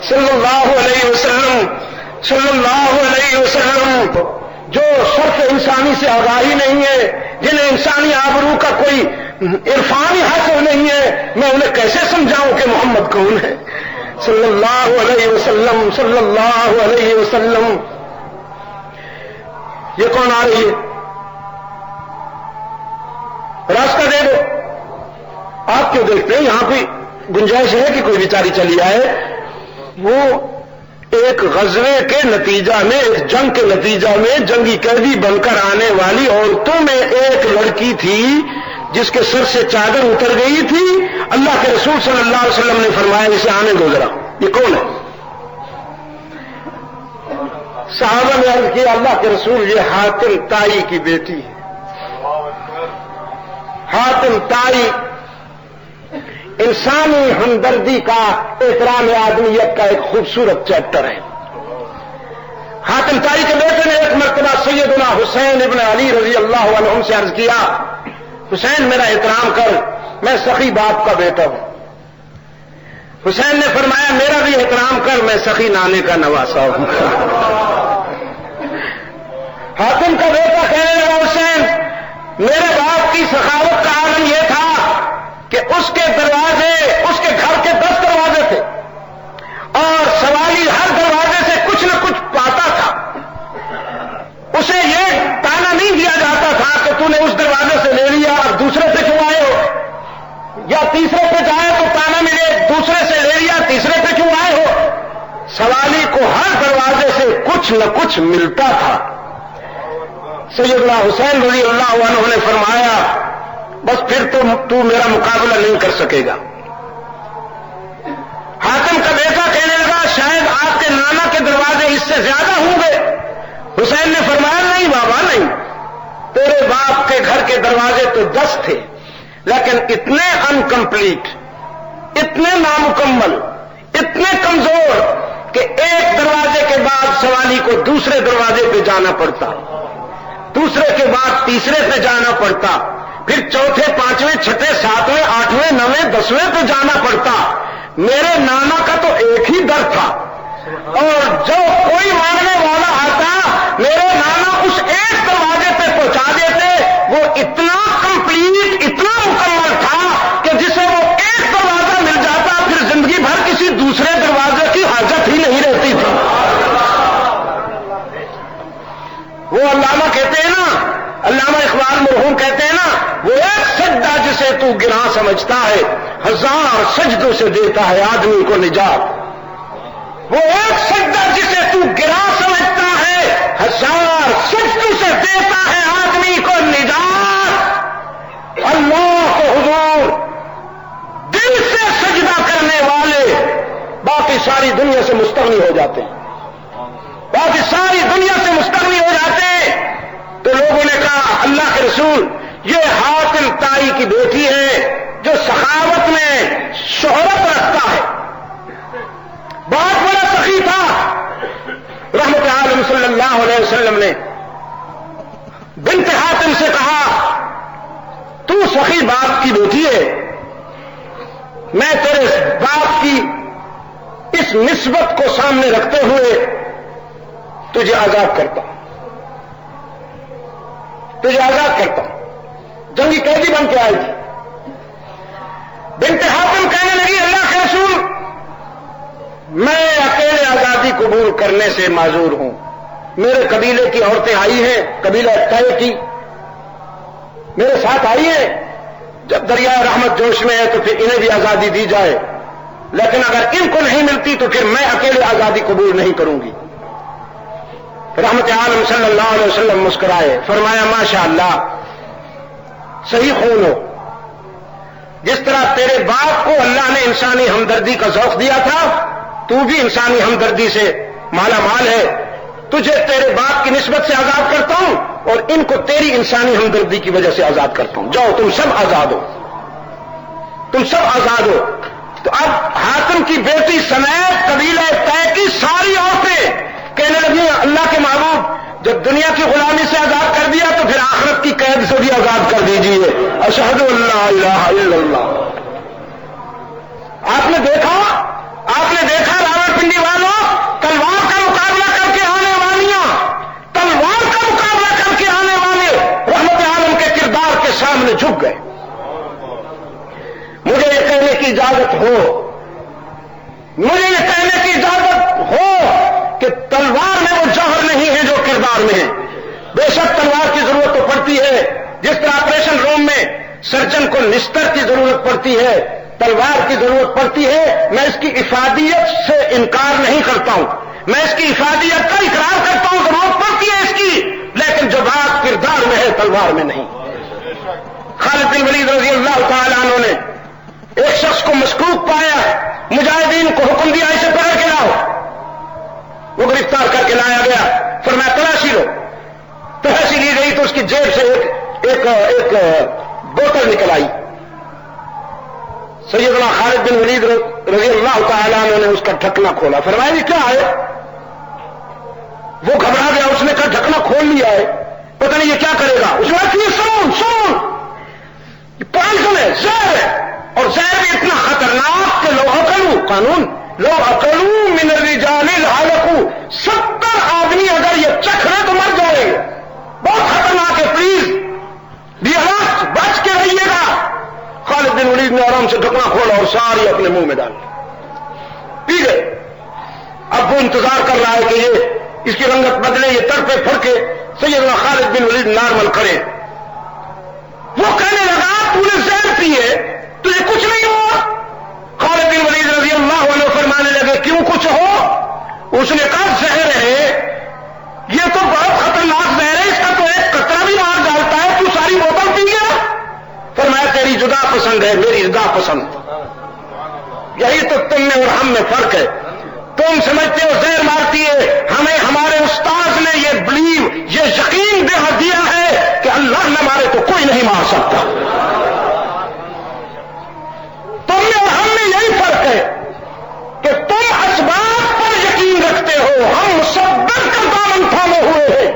صلی اللہ علیہ وسلم صلی اللہ علیہ وسلم جو صرف انسانی سے آگاہی نہیں ہے، جنہیں انسانی آبرو کا کوئی عرفان ہی حاصل نہیں ہے، میں انہیں کیسے سمجھاؤں کہ محمد کون ہے؟ صلی اللہ علیہ وسلم صلی اللہ علیہ وسلم. یہ کون آ رہی ہے؟ راستہ دے دو. آپ کیوں دیکھتے ہیں؟ یہاں کوئی گنجائش ہے کہ کوئی بیچاری چلی آئے؟ وہ ایک غزوے کے نتیجہ میں، ایک جنگ کے نتیجہ میں جنگی قیدی بن کر آنے والی عورتوں میں ایک لڑکی تھی جس کے سر سے چادر اتر گئی تھی. اللہ کے رسول صلی اللہ علیہ وسلم نے فرمایا اسے آنے دو ذرا. یہ کون ہے؟ صحابہ نے عرض کیا اللہ کے رسول یہ حاتم تائی کی بیٹی ہے. حاتم تائی انسانی ہمدردی کا احترام آدمیت کا ایک خوبصورت چیپٹر ہے. حاتم تائی کے بیٹے نے ایک مرتبہ سیدنا حسین ابن علی رضی اللہ عنہم سے عرض کیا حسین میرا احترام کر میں سخی باپ کا بیٹا ہوں. حسین نے فرمایا میرا بھی احترام کر میں سخی نانے کا نواسا ہوں. حاتم کا بیٹا کہنے لگا حسین میرے باپ کی سخاوت کا عالم یہ تھا کہ اس کے دروازے اس کے گھر کے 10 دروازے تھے اور سوالی ہر دروازے سے کچھ نہ کچھ پاتا تھا. اسے یہ تانا نہیں دیا جاتا تھا کہ تو نے اس دروازے سے لے لیا اور دوسرے سے کیوں آئے ہو, یا تیسرے پہ جائے تو تانا ملے دوسرے سے لے لیا تیسرے پہ کیوں آئے ہو. سوالی کو ہر دروازے سے کچھ نہ کچھ ملتا تھا. سیدنا حسین رضی اللہ عنہ نے فرمایا بس پھر تو میرا مقابلہ نہیں کر سکے گا. حاتم کا بیٹا کہنے لگا شاید آپ کے نانا کے دروازے اس سے زیادہ ہوں گے. حسین نے فرمایا نہیں بابا نہیں, تیرے باپ کے گھر کے دروازے تو 10 تھے لیکن اتنے انکمپلیٹ, اتنے نامکمل, اتنے کمزور کہ ایک دروازے کے بعد سوالی کو دوسرے دروازے پہ جانا پڑتا, دوسرے کے بعد تیسرے پہ جانا پڑتا, پھر چوتھے 5ویں 6 7ویں 8ویں 9ویں 10ویں پہ جانا پڑتا. میرے نانا کا تو ایک ہی در تھا اور جو کوئی ماننے والا آتا میرے نانا اس ایک دروازے پہ پہنچا دیتے. وہ اتنا کمپلیٹ اتنا مکمل تھا کہ جسے وہ ایک دروازہ مل جاتا پھر زندگی بھر کسی دوسرے دروازے کی حاجت ہی نہیں رہتی تھی. وہ علامہ کہتے ہیں نا, علامہ اقبال مرحوم کہتے ہیں نا وہ ایک سجدہ جسے تو گراں سمجھتا ہے 1000 سجدوں سے دیتا ہے آدمی کو نجات. وہ ایک سجدہ جسے تو گراں سمجھتا ہے 1000 سجدوں سے دیتا ہے آدمی کو نجات. اللہ کو حضور دل سے سجدہ کرنے والے باقی ساری دنیا سے مستغنی ہو جاتے ہیں, باقی ساری دنیا سے مستغنی ہو جاتے ہیں. تو لوگوں نے کہا اللہ کے رسول یہ حاتم تائی کی بیٹی ہے جو سخاوت میں شہرت رکھتا ہے, بہت بڑا سخی تھا. رحمت عالم صلی اللہ علیہ وسلم نے بنت حاتم سے کہا تو سخی باپ کی بیٹی ہے, میں تیرے باپ کی اس نسبت کو سامنے رکھتے ہوئے تجھے آزاد کرتا ہوں, تجھے آزاد کرتا ہوں. جنگی قیدی بن کے آئی تھی. بنت حاتم کہنے لگی اللہ کے رسول میں اکیلے آزادی قبول کرنے سے معذور ہوں, میرے قبیلے کی عورتیں آئی ہیں, قبیلہ طے کی میرے ساتھ آئی ہیں, جب دریائے رحمت جوش میں ہے تو پھر انہیں بھی آزادی دی جائے, لیکن اگر ان کو نہیں ملتی تو پھر میں اکیلے آزادی قبول نہیں کروں گی. رحمت عالم صلی اللہ علیہ وسلم مسکرائے, فرمایا ماشاء اللہ صحیح خون ہو. جس طرح تیرے باپ کو اللہ نے انسانی ہمدردی کا ذوق دیا تھا تو بھی انسانی ہمدردی سے مالا مال ہے. تجھے تیرے باپ کی نسبت سے آزاد کرتا ہوں اور ان کو تیری انسانی ہمدردی کی وجہ سے آزاد کرتا ہوں. جاؤ تم سب آزاد ہو, تم سب آزاد ہو. تو اب حاتم کی بیٹی سمیت قبیلہ طے کی ساری عورتیں کہنے لگی اللہ کے محبوب جب دنیا کی غلامی سے آزاد کر دیا تو پھر آخرت کی قید سے بھی آزاد کر دیجیے. اشہد اللہ الہ الا اللہ. آپ نے دیکھا راولپنڈی والوں تلوار کا مقابلہ کر کے آنے والیاں, تلوار کا مقابلہ کر کے آنے والے رحمت عالم کے کردار کے سامنے جھک گئے. مجھے یہ کہنے کی اجازت ہو, مجھے یہ کہنے کی اجازت ہو کہ تلوار میں وہ جوہر نہیں ہے جو کردار میں ہے. بے شک تلوار کی ضرورت تو پڑتی ہے, جس طرح آپریشن روم میں سرجن کو نستر کی ضرورت پڑتی ہے تلوار کی ضرورت پڑتی ہے. میں اس کی افادیت سے انکار نہیں کرتا ہوں, میں اس کی افادیت کا اقرار کرتا ہوں, ضرورت پڑتی ہے اس کی, لیکن جو بات کردار میں ہے تلوار میں نہیں. خالد بن ولید رضی اللہ تعالیٰ عنہ نے ایک شخص کو مشکوک پایا, مجاہدین کو حکم دیا اسے پکڑ کے لاؤ. وہ گرفتار کر کے لایا گیا. فرمایا تلاشی لو. تلاشی لی گئی تو اس کی جیب سے ایک بوتل نکل آئی. سیدنا خالد بن ولید رضی اللہ تعالیٰ عنہ نے اس کا ڈھکنا کھولا. فرمایا یہ کیا ہے؟ وہ گھبرا گیا. اس نے کہا ڈھکنا کھول لیا ہے, پتہ نہیں یہ کیا کرے گا. اس نے کہا یہ سون یہ پوائزن ہے, زہر ہے, اور زہر بھی اتنا خطرناک کہ لو عقلو قانون لو عقلو من الرجال الحلقو 70 آدمی اگر یہ چکھ رہے تو مر جائیں گے. بہت خطرناک ہے, پلیز بی الرٹ, بچ کے رہیے گا. خالد بن ولید نے آرام سے ڈھکنا کھولا اور ساری اپنے منہ میں ڈال پی گئے. اب وہ انتظار کر رہا ہے کہ یہ اس کی رنگت بدلے, یہ تڑپے پھڑکے سیدنا خالد بن ولید نارمل کرے. وہ کہنے لگا تو نے زہر پیے, تجھے کچھ نہیں ہوا؟ خالد بن ولید رضی اللہ عنہ فرمانے لگے کیوں کچھ ہو؟ اس نے کہا زہر ہے, یہ تو بہت خطرناک زہر ہے, اس کا تو ایک قطرہ بھی مار ڈالتا ہے, تو ساری بوتل پی گیا. فرمایا تیری جدا پسند ہے, میری جدا پسند. یہی تو تم میں اور ہم میں فرق ہے. تم سمجھتے ہو زہر مارتی ہے, ہمیں ہمارے استاذ نے یہ بلیو, یہ یقین دیا ہے کہ اللہ نہ مارے تو کوئی نہیں مار سکتا. تم میں اور ہم میں یہی فرق ہے کہ تم اسباب پر یقین رکھتے ہو, ہم مسبب کا دامن تھامے ہوئے ہیں.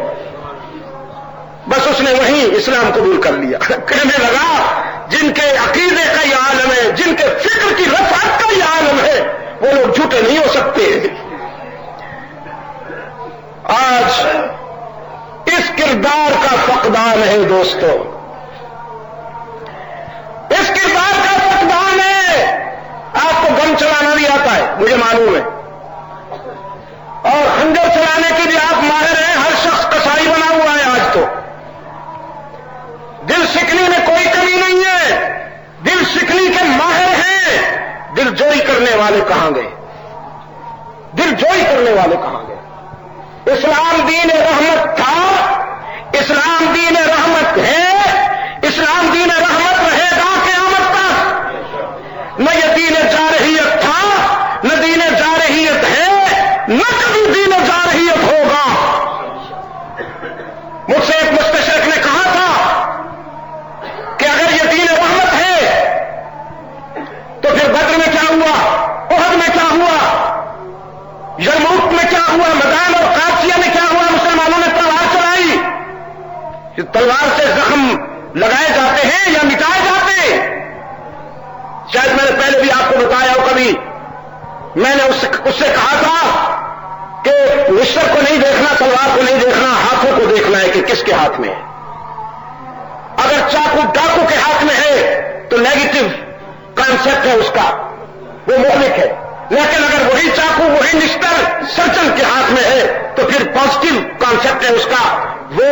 بس اس نے وہیں اسلام قبول کر لیا. کہنے لگا جن کے عقیدے کا یہ عالم ہے, جن کے فکر کی رفعت کا یہ عالم ہے, وہ لوگ جھوٹے نہیں ہو سکتے. آج اس کردار کا فقدان ہے دوستو, اس کردار کا فقدان ہے. آپ کو گن چلانا بھی آتا ہے, مجھے معلوم ہے, اور خنجر چلانے کے بھی آپ ماہر ہیں. ہر شخص کسائی بنا ہوا ہے آج تو. دل سکھلی میں کوئی کمی نہیں ہے, دل سکھلی کے ماہر ہیں. دل جوئی کرنے والے کہاں گئے؟ دل جوئی کرنے والے کہاں گئے؟ اسلام دین رحمت تھا, اسلام دین رحمت ہے, اسلام دین رحمت رہے گا قیامت تک. نہ یہ دین جارحیت تھا, نہ دین جارحیت ہے, نہ کبھی دین جارحیت ہوگا. مجھ سے ایک مستشرق نے کہا تھا کہ اگر یہ دین رحمت ہے تو پھر بدر میں کیا ہوا, احد میں کیا ہوا, یرموک میں کیا ہوا, میدان اور قادسیہ میں کیا ہوا؟ مسلمانوں نے تلوار چلائی. یہ تلوار سے زخم لگائے جاتے ہیں یا مٹائے جاتے ہیں؟ شاید میں نے پہلے بھی آپ کو بتایا ہو, کبھی میں نے اس سے کہا تھا کہ مشرق کو نہیں دیکھنا, تلوار کو نہیں دیکھنا, ہاتھوں کو دیکھنا ہے کہ کس کے ہاتھ میں ہے. اگر چاقو ڈاکو کے ہاتھ میں ہے تو نیگیٹو کانسیپٹ ہے اس کا, وہ مہلک ہے. لیکن اگر وہی چاقو, وہی نشتر سرجن کے ہاتھ میں ہے تو پھر پازیٹو کانسیپٹ ہے اس کا, وہ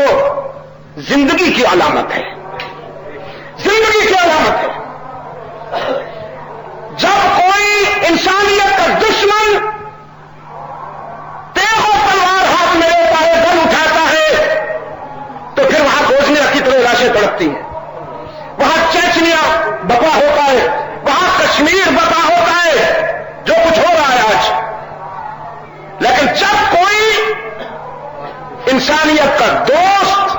زندگی کی علامت ہے, زندگی کی علامت ہے. جب کوئی انسانیت کا دشمن تیغ و تلوار ہاتھ میں لیتا ہے, گن اٹھاتا ہے, تو پھر وہاں گوزنیا کی طرح لاشیں تڑپتی ہیں, وہاں چیچنیا بپا ہوتا ہے, وہاں کشمیر بپا ہوتا ہے, جو کچھ ہو رہا ہے آج. لیکن جب کوئی انسانیت کا دوست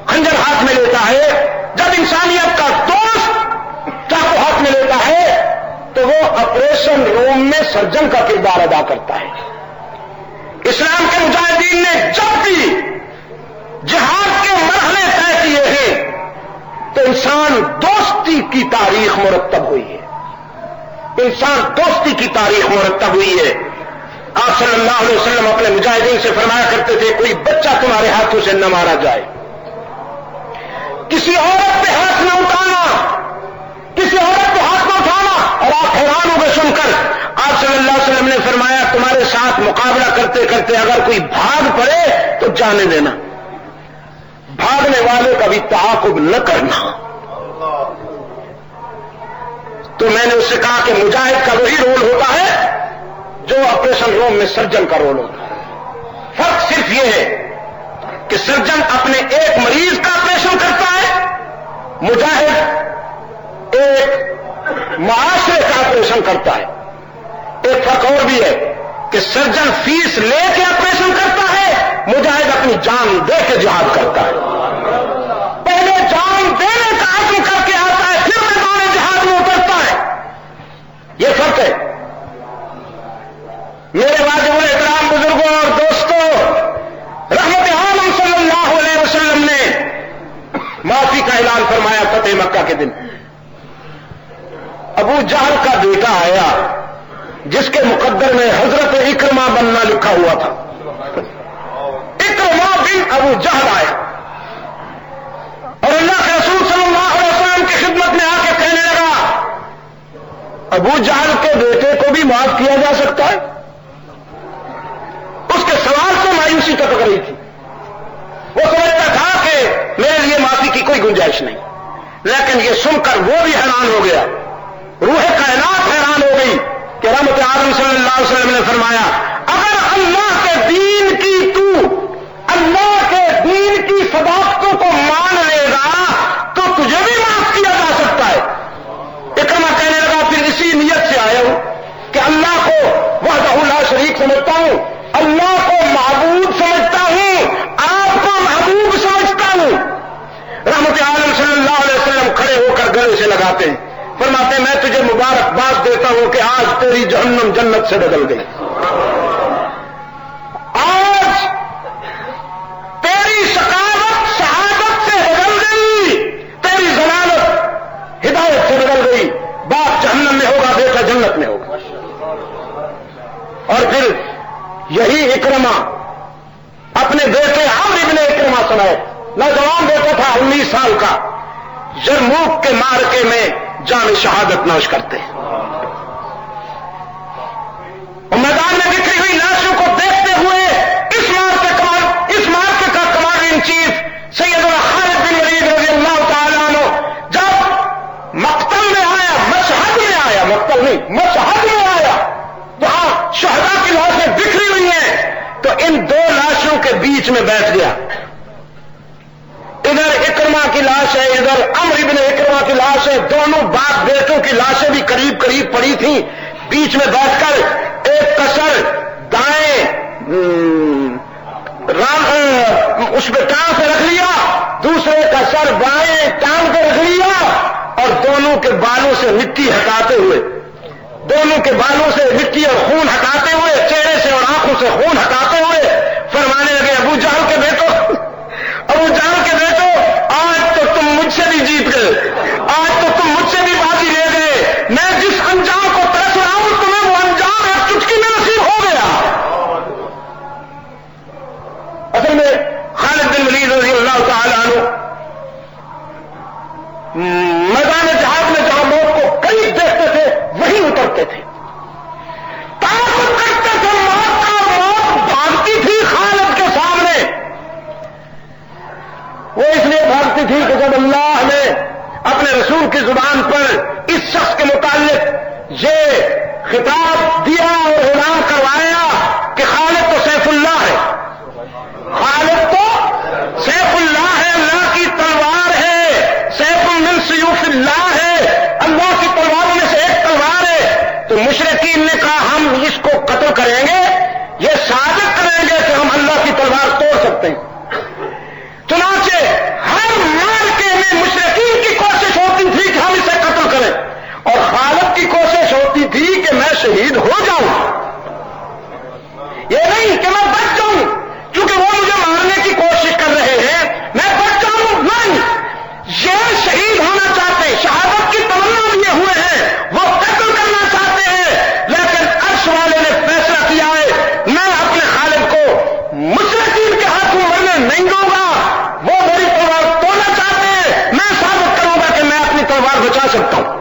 خنجر ہاتھ میں لیتا ہے, جب انسانیت کا دوست چاقو ہاتھ میں لیتا ہے, تو وہ آپریشن روم میں سرجن کا کردار ادا کرتا ہے. اسلام کے مجاہدین نے جب بھی جہاد کے مرحلے طے کیے ہیں تو انسان دوستی کی تاریخ مرتب ہوئی ہے, انسان دوستی کی تاریخ مرتب ہوئی ہے. آپ صلی اللہ علیہ وسلم اپنے مجاہدین سے فرمایا کرتے تھے کوئی بچہ تمہارے ہاتھوں سے نہ مارا جائے, کسی عورت پہ ہاتھ نہ اٹھانا, کسی عورت پہ ہاتھ نہ اٹھانا. اور آپ حیران ہو گئے سن کر. آپ صلی اللہ علیہ وسلم نے فرمایا تمہارے ساتھ مقابلہ کرتے کرتے اگر کوئی بھاگ پڑے تو جانے دینا, بھاگنے والے کا بھی تعاقب نہ کرنا. تو میں نے اس سے کہا کہ مجاہد کا وہی رول ہوتا ہے جو آپریشن روم میں سرجن کا رول ہوتا ہے. فرق صرف یہ ہے کہ سرجن اپنے ایک مریض کا آپریشن کرتا ہے, مجاہد ایک معاشرے کا آپریشن کرتا ہے. ایک فرق اور بھی ہے کہ سرجن فیس لے کے آپریشن کرتا ہے, مجاہد اپنی جان دے کے جہاد کرتا ہے. پہلے جان دینے کا عزم کر کے آتا ہے، پھر میدان جہاد میں اترتا ہے. یہ فرق ہے. میرے واجب الاحترام بزرگوں اور دوستوں، رحمت عالم صلی اللہ علیہ وسلم نے معافی کا اعلان فرمایا فتح مکہ کے دن. ابو جہل کا بیٹا آیا جس کے مقدر میں حضرت اکرمہ بننا لکھا ہوا تھا. اکرمہ بن ابو جہل آیا اور اللہ کے رسول صلی اللہ علیہ وسلم کی خدمت میں آ کے کہنے لگا ابو جہل کے بیٹے کو بھی معاف کیا جا سکتا ہے. اس کے سوال سے مایوسی ٹپک رہی تھی. وہ سمجھتا تھا کہ میرے لیے معافی کی کوئی گنجائش نہیں. لیکن یہ سن کر وہ بھی حیران ہو گیا، روح کائنات حیران ہو گئی کہ رحمت عالم صلی اللہ علیہ وسلم نے فرمایا اگر اللہ کے دین کی صداقتوں کو مان لے گا تو تجھے بھی معاف کیا جا سکتا ہے. اکرمہ کہنے لگا پھر اسی نیت سے آیا ہوں کہ اللہ کو وحدہ لا شریک سمجھتا ہوں، اللہ کو معبود سمجھتا ہوں، آپ کو محبوب سمجھتا ہوں. رحمت عالم صلی اللہ علیہ وسلم کھڑے ہو کر گلے سے لگاتے ہیں، فرماتے ہیں میں تجھے مبارکباد دیتا ہوں کہ آج تیری جہنم جنت سے بدل گئی. آج تیری شقاوت شہادت سے بدل گئی، تیری ضلالت ہدایت سے بدل گئی. باپ جہنم میں ہوگا، بیٹا جنت میں ہوگا. اور پھر یہی اکرمہ اپنے بیٹے عمرو ابن اکرمہ سنائے، نوجوان بیٹا تھا 19 سال کا، یرموک کے معرکے میں جام شہادت نوش کرتے ہیں. اور میدان میں بکھری ہوئی لاشوں کو دیکھتے ہوئے اس مارکے کا کمانڈر ان چیف سیدنا خالد بن ولید رضی اللہ تعالیٰ عنہ جب مقتل میں آیا، مشہد میں آیا، مقتل نہیں مشہد میں آیا، وہاں شہداء کی لاشیں بکھری ہوئی ہیں، تو ان دو لاشوں کے بیچ میں بیٹھ گیا. ادھر اکرمہ کی لاش ہے، ادھر عمرو ابن اکرمہ کی لاش ہے. دونوں باپ بیٹوں کی لاشیں بھی قریب قریب پڑی تھیں. بیچ میں بیٹھ کر ایک کسر دائیں اس پہ ٹانگ پہ رکھ لیا، دوسرے کا سر بائیں ٹانگ پہ رکھ لیا، اور دونوں کے بالوں سے مٹی ہٹاتے ہوئے، دونوں کے بالوں سے مٹی اور خون ہٹاتے ہوئے، چہرے سے اور آنکھوں سے خون ہٹاتے ہوئے فرمانے لگے ابو جہل کے بیٹو، ابو جہل کے بیٹو، آج تو تم مجھ سے بھی جیت گئے، آج تو تم مجھ سے بھی بازی لے گئے. میں جس انجام کو ترس رہا ہوں تمہیں وہ انجام ایک چٹکی میں نصیب ہو گیا. اصل میں خالد بن ولید رضی اللہ تعالی عنہ میدان جہاد میں جہاں موت کو قریب دیکھتے تھے وہیں اترتے تھے، تعاقب کرتے تھے موت کا. موت بھاگتی تھی خالد کے سامنے. وہ اس لیے بھاگتی تھی کہ جب اللہ نے اپنے رسول کی زبان پر اس شخص کے متعلق یہ خطاب دیا اور اعلان کروایا کہ خالد تو سیف اللہ ہے، خالد تو سیف اللہ ہے، اللہ کی تلوار ہے، سیف من سیوف اللہ ہے، اللہ کی تلواروں میں سے ایک تلوار ہے. تو مشرکین نے کہا ہم اس کو قتل کریں گے، یہ ثابت کریں گے کہ ہم اللہ کی تلوار توڑ سکتے ہیں. چنانچہ ہر مارکے میں مشرکین کی کوشش ہوتی تھی کہ ہم اسے قتل کریں، اور خالد کی کوشش ہوتی تھی کہ میں شہید ہو جاؤں، یہ نہیں کہ میں بچ جاؤں، کیونکہ وہ مجھے مارنے کی کوشش کر رہے ہیں میں بچ جاؤں. نہیں، یہ شہید ہونا چاہتے ہیں، شہادت کی تمنا لیے ہوئے ہیں، وہ قتل کرنا چاہتے ہیں. لیکن عرش والے نے فیصلہ کیا ہے میں اپنے خالد کو مشرکین کے ہاتھوں مرنے نہیں دوں گا. وہ میری تلوار توڑنا چاہتے ہیں، میں ثابت کروں گا کہ میں اپنی تلوار بچا سکتا ہوں.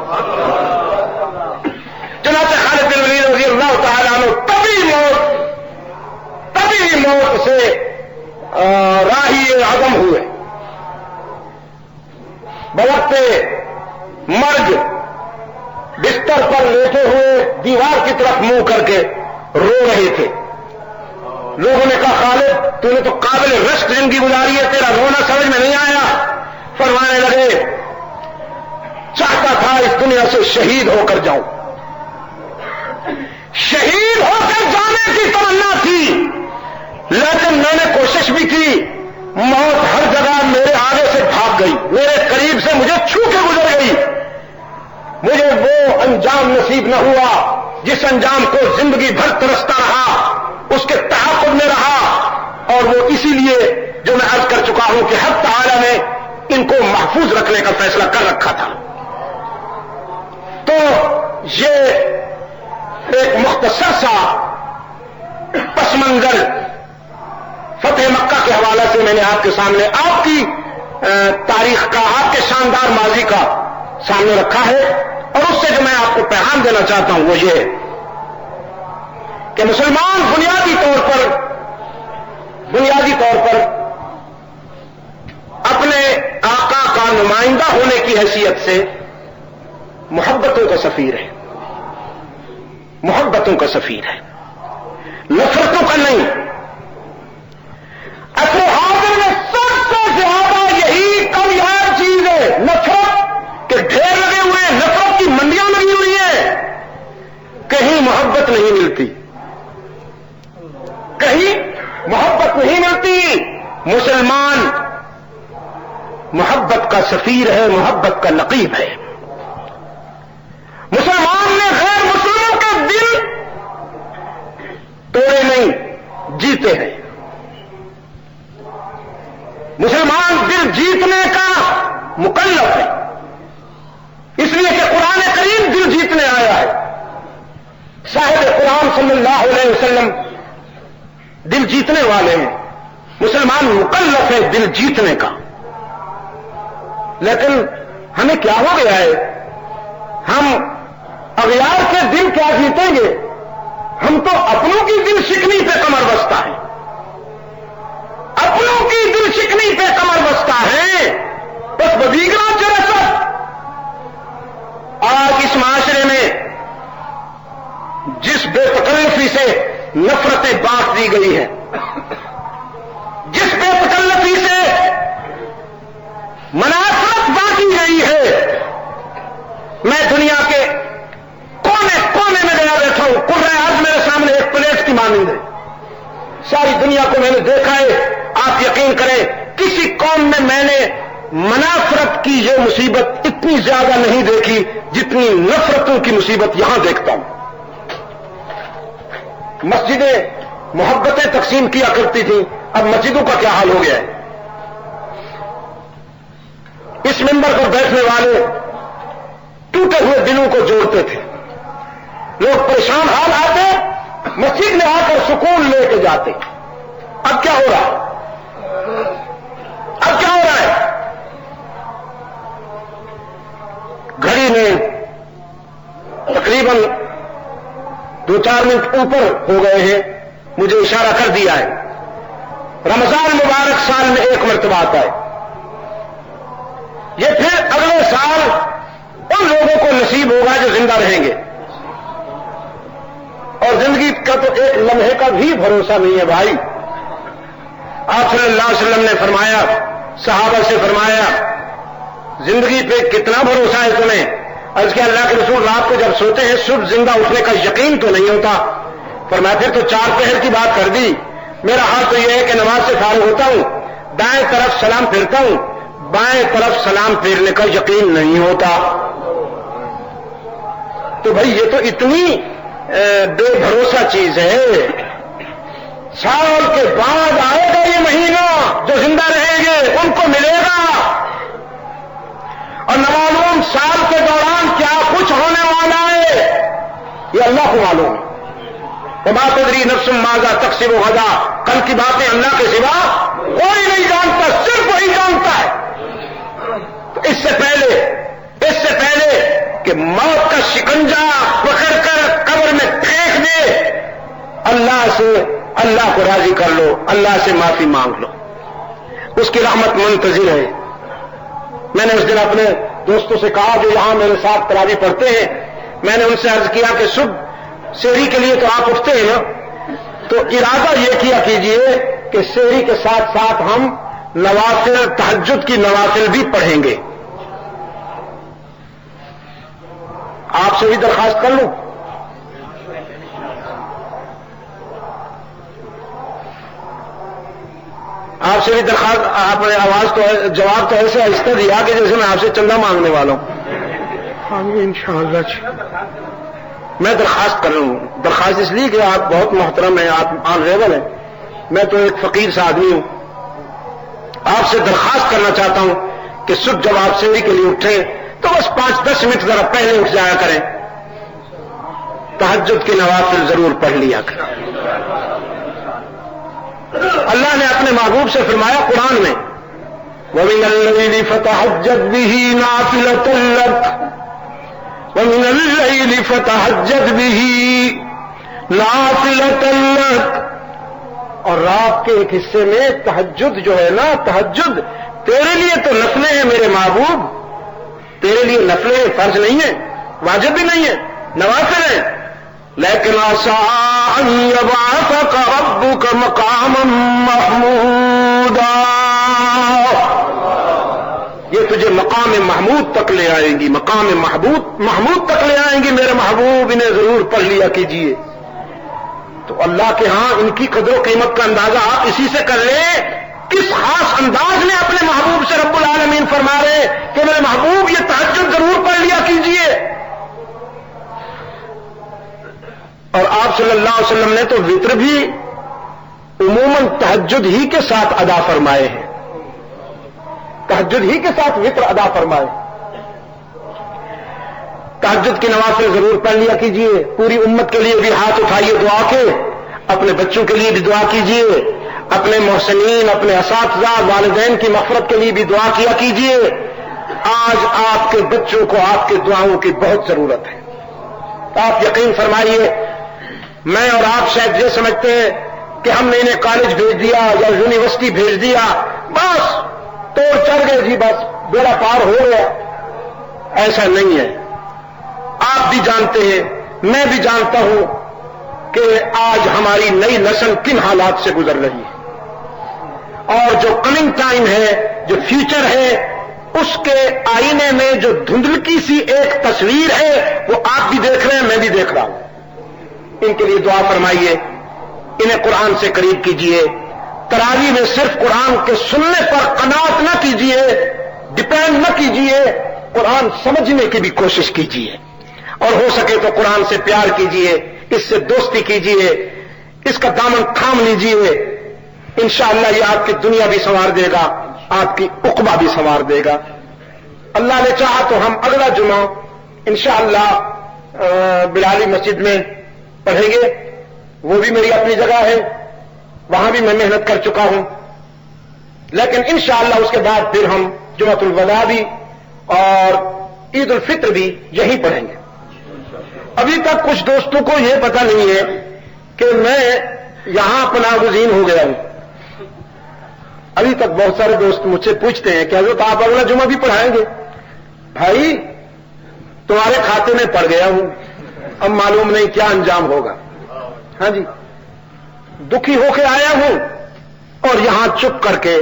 چنانچہ خالد بن ولید رضی اللہ تعالیٰ عنہ تبھی موت سے راہی عدم ہوئے. بوقت مرگ بستر پر لیٹے ہوئے دیوار کی طرف منہ کر کے رو رہے تھے. لوگوں نے کہا خالد تو نے تو قابل رشک زندگی گزاری ہے، تیرا رونا سمجھ میں نہیں آیا. فرمانے لگے چاہتا تھا اس دنیا سے شہید ہو کر جاؤں، شہید ہو کر جانے کی تمنا تھی، لیکن میں نے کوشش بھی کی، موت ہر جگہ میرے آگے سے بھاگ گئی، میرے قریب سے مجھے چھو کے گزر گئی، مجھے وہ انجام نصیب نہ ہوا جس انجام کو زندگی بھر ترستا رہا، اس کے تعاقب میں رہا، اور وہ اسی لیے جو میں عرض کر چکا ہوں کہ حق تعالی نے ان کو محفوظ رکھنے کا فیصلہ کر رکھا تھا۔ تو یہ ایک مختصر سا پس منظر فتح مکہ کے حوالے سے میں نے آپ کے سامنے آپ کی تاریخ کا، آپ کے شاندار ماضی کا سامنے رکھا ہے، اور اس سے جو میں آپ کو پیغام دینا چاہتا ہوں وہ یہ ہے کہ مسلمان بنیادی طور پر اپنے آقا کا نمائندہ ہونے کی حیثیت سے محبتوں کا سفیر ہے، محبتوں کا سفیر ہے، نفرتوں کا نہیں۔ اصل حاضر میں سب سے زیادہ یہی کمیاب چیز ہے، نفرت کے ڈھیر لگے ہوئے ہیں، نفرت کی منڈیاں لگی ہوئی ہیں، کہیں محبت نہیں ملتی، کہیں محبت نہیں ملتی۔ مسلمان محبت کا سفیر ہے، محبت کا نقیب ہے۔ مسلمان نے غیر مسلموں کے دل توڑے نہیں، جیتے ہیں۔ مسلمان دل جیتنے کا مکلف ہے، اس لیے کہ قرآن کریم دل جیتنے آیا ہے۔ صاحب قرآن صلی اللہ علیہ وسلم دل جیتنے والے ہیں، مسلمان مکلف ہے دل جیتنے کا۔ لیکن ہمیں کیا ہو گیا ہے، ہم اغیار کے دل کیا جیتیں گے، ہم تو اپنوں کی دل شکنی پہ کمر بستہ ہے، اپنوں کی دل شکنی پہ کمر بستہ ہے، بس بدیگرہ چرست۔ آج اس معاشرے میں جس بے تکلفی سے نفرتیں بانٹ دی گئی ہیں، جس بے تکلفی سے منافرت بانٹی گئی ہے، میں دنیا کے کونے کونے میں گیا بیٹھا ہوں، قرۂ ارض میرے سامنے ایک پلیٹ کی مانند ہے، ساری دنیا کو میں نے دیکھا ہے۔ آپ یقین کریں کسی قوم میں نے منافرت کی یہ مصیبت اتنی زیادہ نہیں دیکھی جتنی نفرتوں کی مصیبت یہاں دیکھتا ہوں۔ مسجدیں محبتیں تقسیم کیا کرتی تھیں، اب مسجدوں کا کیا حال ہو گیا ہے؟ اس منبر پر بیٹھنے والے ٹوٹے ہوئے دلوں کو جوڑتے تھے، لوگ پریشان حال آتے، مسجد میں آ کر سکون لے کے جاتے۔ اب کیا ہو رہا ہے؟ اب کیا ہو رہا ہے؟ گھڑی میں تقریباً 2-4 منٹ اوپر ہو گئے ہیں، مجھے اشارہ کر دیا ہے رمضان مبارک سال میں ایک مرتبہ آتا ہے، یہ پھر اگلے سال ان لوگوں کو نصیب ہوگا جو زندہ رہیں گے، اور زندگی کا تو ایک لمحے کا بھی بھروسہ نہیں ہے بھائی۔ آپ صلی اللہ علیہ وسلم نے فرمایا، صحابہ سے فرمایا، زندگی پہ کتنا بھروسہ ہے تمہیں؟ عرض کیا اللہ کے رسول رات کو جب سوتے ہیں صبح زندہ اٹھنے کا یقین تو نہیں ہوتا؟ فرمایا پھر تو 4 پہر کی بات کر دی۔ میرا حال تو یہ ہے کہ نماز سے فارغ ہوتا ہوں، دائیں طرف سلام پھیرتا ہوں، بائیں طرف سلام پھیرنے کا یقین نہیں ہوتا۔ تو بھائی یہ تو اتنی بے بھروسہ چیز ہے۔ سال کے بعد آئے گا یہ مہینہ، جو زندہ رہیں گے ان کو ملے گا، اور نہ معلوم سال کے دوران کیا کچھ ہونے والا ہے، یہ اللہ کو معلوم ہے۔ وما تدری نفس ماذا تکسب غدا، کل کی باتیں اللہ کے سوا کوئی نہیں جانتا، صرف وہی جانتا ہے۔ اس سے پہلے کہ موت کا شکنجا پکڑ کر قبر میں پھینک دے، اللہ کو راضی کر لو، اللہ سے معافی مانگ لو، اس کی رحمت منتظر ہے۔ میں نے اس دن اپنے دوستوں سے کہا جو یہاں میرے ساتھ تراویح پڑھتے ہیں، میں نے ان سے عرض کیا کہ صبح سحری کے لیے تو آپ اٹھتے ہیں نا، تو ارادہ یہ کیا کیجئے کہ سحری کے ساتھ ساتھ ہم نوافل، تہجد کی نوافل بھی پڑھیں گے۔ آپ سے بھی درخواست کر لوں، آپ سے بھی درخواست، آپ نے آواز تو جواب تو ایسے آہستہ دیا کہ جیسے میں آپ سے چندہ مانگنے والا ہوں. ہاں انشاءاللہ میں درخواست کر رہا ہوں. درخواست اس لیے کہ آپ بہت محترم ہیں، آپ آنریبل ہیں، میں تو ایک فقیر سا آدمی ہوں. آپ سے درخواست کرنا چاہتا ہوں کہ صبح جب آپ سحری کے لیے اٹھیں تو بس 5-10 منٹ ذرا پہلے اٹھ جایا کریں، تہجد کے نوافل ضرور پڑھ لیا کریں. اللہ نے اپنے محبوب سے فرمایا قرآن میں وَمِنَ اللَّيْلِ فَتَهَجَّدْ بِهِ نَافِلَةً لَكَ وَمِنَ اللَّيْلِ فَتَهَجَّدْ بِهِ نَافِلَةً لَكَ، اور رات کے ایک حصے میں تہجد جو ہے نا، تہجد تیرے لیے تو نفلیں ہیں میرے محبوب، تیرے لیے نفلیں فرض نہیں ہیں، واجب بھی نہیں ہے، نوافل ہیں. لیکن عسى أن يبعثك ربك مقاما محمودا، یہ تجھے مقام محمود تک لے آئیں گی، مقام محمود تک لے آئیں گی میرے محبوب، انہیں ضرور پڑھ لیا کیجیے. تو اللہ کے ہاں ان کی قدر و قیمت کا اندازہ آپ اسی سے کر لیں، کس خاص انداز میں اپنے محبوب سے رب العالمین فرما رہے کہ میرے محبوب یہ تہجد ضرور پڑھ لیا کیجیے. اور آپ صلی اللہ علیہ وسلم نے تو وتر بھی عموماً تہجد ہی کے ساتھ ادا فرمائے ہیں، تہجد ہی کے ساتھ وتر ادا فرمائے. تہجد کی نوافل ضرور پڑھ لیا کیجیے. پوری امت کے لیے بھی ہاتھ اٹھائیے دعا کے، اپنے بچوں کے لیے بھی دعا کیجیے، اپنے محسنین، اپنے اساتذہ، والدین کی مغفرت کے لیے بھی دعا کیا کیجیے. آج آپ کے بچوں کو آپ کے دعاؤں کی بہت ضرورت ہے. آپ یقین فرمائیے، میں اور آپ شاید یہ سمجھتے ہیں کہ ہم نے انہیں کالج بھیج دیا یا یونیورسٹی بھیج دیا، بس توڑ چڑھ گئے جی، بس بیڑا پار ہو گیا. ایسا نہیں ہے. آپ بھی جانتے ہیں، میں بھی جانتا ہوں کہ آج ہماری نئی نسل کن حالات سے گزر رہی ہے، اور جو کمنگ ٹائم ہے، جو فیوچر ہے، اس کے آئینے میں جو دھندلکی سی ایک تصویر ہے وہ آپ بھی دیکھ رہے ہیں، میں بھی دیکھ رہا ہوں. ان کے لیے دعا فرمائیے، انہیں قرآن سے قریب کیجیے. تراویح میں صرف قرآن کے سننے پر قناعت نہ کیجیے، ڈپینڈ نہ کیجیے، قرآن سمجھنے کی بھی کوشش کیجیے، اور ہو سکے تو قرآن سے پیار کیجیے، اس سے دوستی کیجیے، اس کا دامن تھام لیجیے. انشاءاللہ یہ آپ کی دنیا بھی سنوار دے گا، آپ کی عقبہ بھی سنوار دے گا. اللہ نے چاہا تو ہم اگلا جمعہ انشاءاللہ بلالی مسجد میں پڑھیں گے. وہ بھی میری اپنی جگہ ہے، وہاں بھی میں محنت کر چکا ہوں، لیکن انشاءاللہ اس کے بعد پھر ہم جمعۃ الوداع بھی اور عید الفطر بھی یہی پڑھیں گے. ابھی تک کچھ دوستوں کو یہ پتہ نہیں ہے کہ میں یہاں پناہ گزین ہو گیا ہوں. ابھی تک بہت سارے دوست مجھ سے پوچھتے ہیں کہ حضرت آپ اگلا جمعہ بھی پڑھائیں گے؟ بھائی تمہارے کھاتے میں پڑ گیا ہوں، اب معلوم نہیں کیا انجام ہوگا. ہاں جی، دکھی ہو کے آیا ہوں اور یہاں چپ کر کے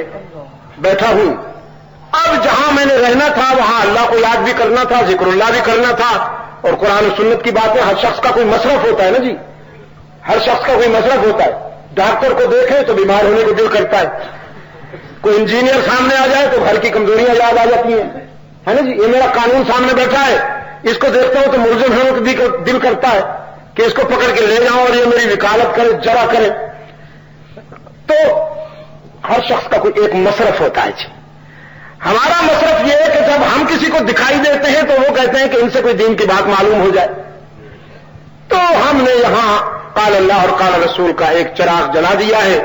بیٹھا ہوں. اب جہاں میں نے رہنا تھا وہاں اللہ کو یاد بھی کرنا تھا، ذکر اللہ بھی کرنا تھا، اور قرآن و سنت کی بات ہے. ہر شخص کا کوئی مصرف ہوتا ہے نا جی، ہر شخص کا کوئی مصرف ہوتا ہے. ڈاکٹر کو دیکھیں تو بیمار ہونے کو دل کرتا ہے، کوئی انجینئر سامنے آ جائے تو گھر کی کمزوریاں یاد آ جاتی ہیں، ہے نا جی. یہ میرا قانون سامنے بیٹھا ہے، اس کو دیکھتا ہوں تو ملزم ہونے کو دل کرتا ہے کہ اس کو پکڑ کے لے جاؤں اور یہ میری وکالت کرے، جرا کرے. تو ہر شخص کا کوئی ایک مصرف ہوتا ہے جی. ہمارا مصرف یہ ہے کہ جب ہم کسی کو دکھائی دیتے ہیں تو وہ کہتے ہیں کہ ان سے کوئی دین کی بات معلوم ہو جائے. تو ہم نے یہاں قال اللہ اور قال رسول کا ایک چراغ جلا دیا ہے.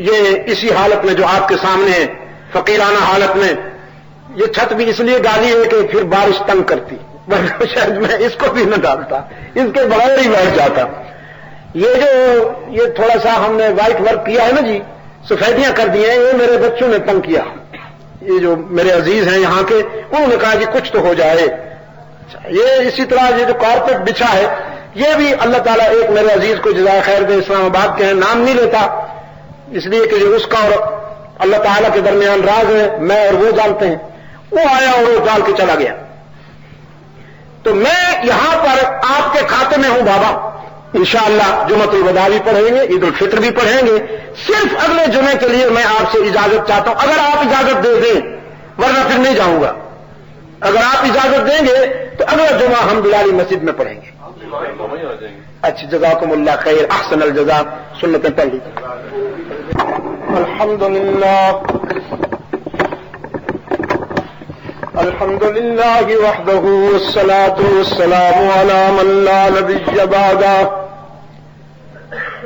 یہ اسی حالت میں جو آپ کے سامنے ہے، فقیرانہ حالت میں. یہ چھت بھی اس لیے ڈالی ہے کہ پھر بارش تنگ کرتی، ورنہ شاید میں اس کو بھی نہ ڈالتا، اس کے بغیر ہی بیٹھ جاتا. یہ تھوڑا سا ہم نے وائٹ ورک کیا ہے نا جی، سفیدیاں کر دی ہیں، یہ میرے بچوں نے تنگ کیا. یہ جو میرے عزیز ہیں یہاں کے، انہوں نے کہا کہ کچھ تو ہو جائے. یہ اسی طرح یہ جو کارپیٹ بچھا ہے، یہ بھی اللہ تعالیٰ ایک میرے عزیز کو جزائے خیر دے، اسلام آباد کے ہیں، نام نہیں لیتا اس لیے کہ جو اس کا اور اللہ تعالیٰ کے درمیان راز ہے، میں اور وہ جانتے ہیں. وہ آیا اور وہ ڈال کے چلا گیا. تو میں یہاں پر آپ کے کھاتے میں ہوں بابا، انشاءاللہ جمعۃ الوداع بھی پڑھیں گے، عید الفطر بھی پڑھیں گے. صرف اگلے جمعے کے لیے میں آپ سے اجازت چاہتا ہوں، اگر آپ اجازت دے دیں، ورنہ پھر نہیں جاؤں گا. اگر آپ اجازت دیں گے تو اگلا جمعہ ہم بلالی مسجد میں پڑھیں گے. اچھا، جزاکم اللہ خیر، احسن الجزاء. سنتیں پڑھ لی. الحمد لله وحده والصلاة والسلام على من لا نبي بعده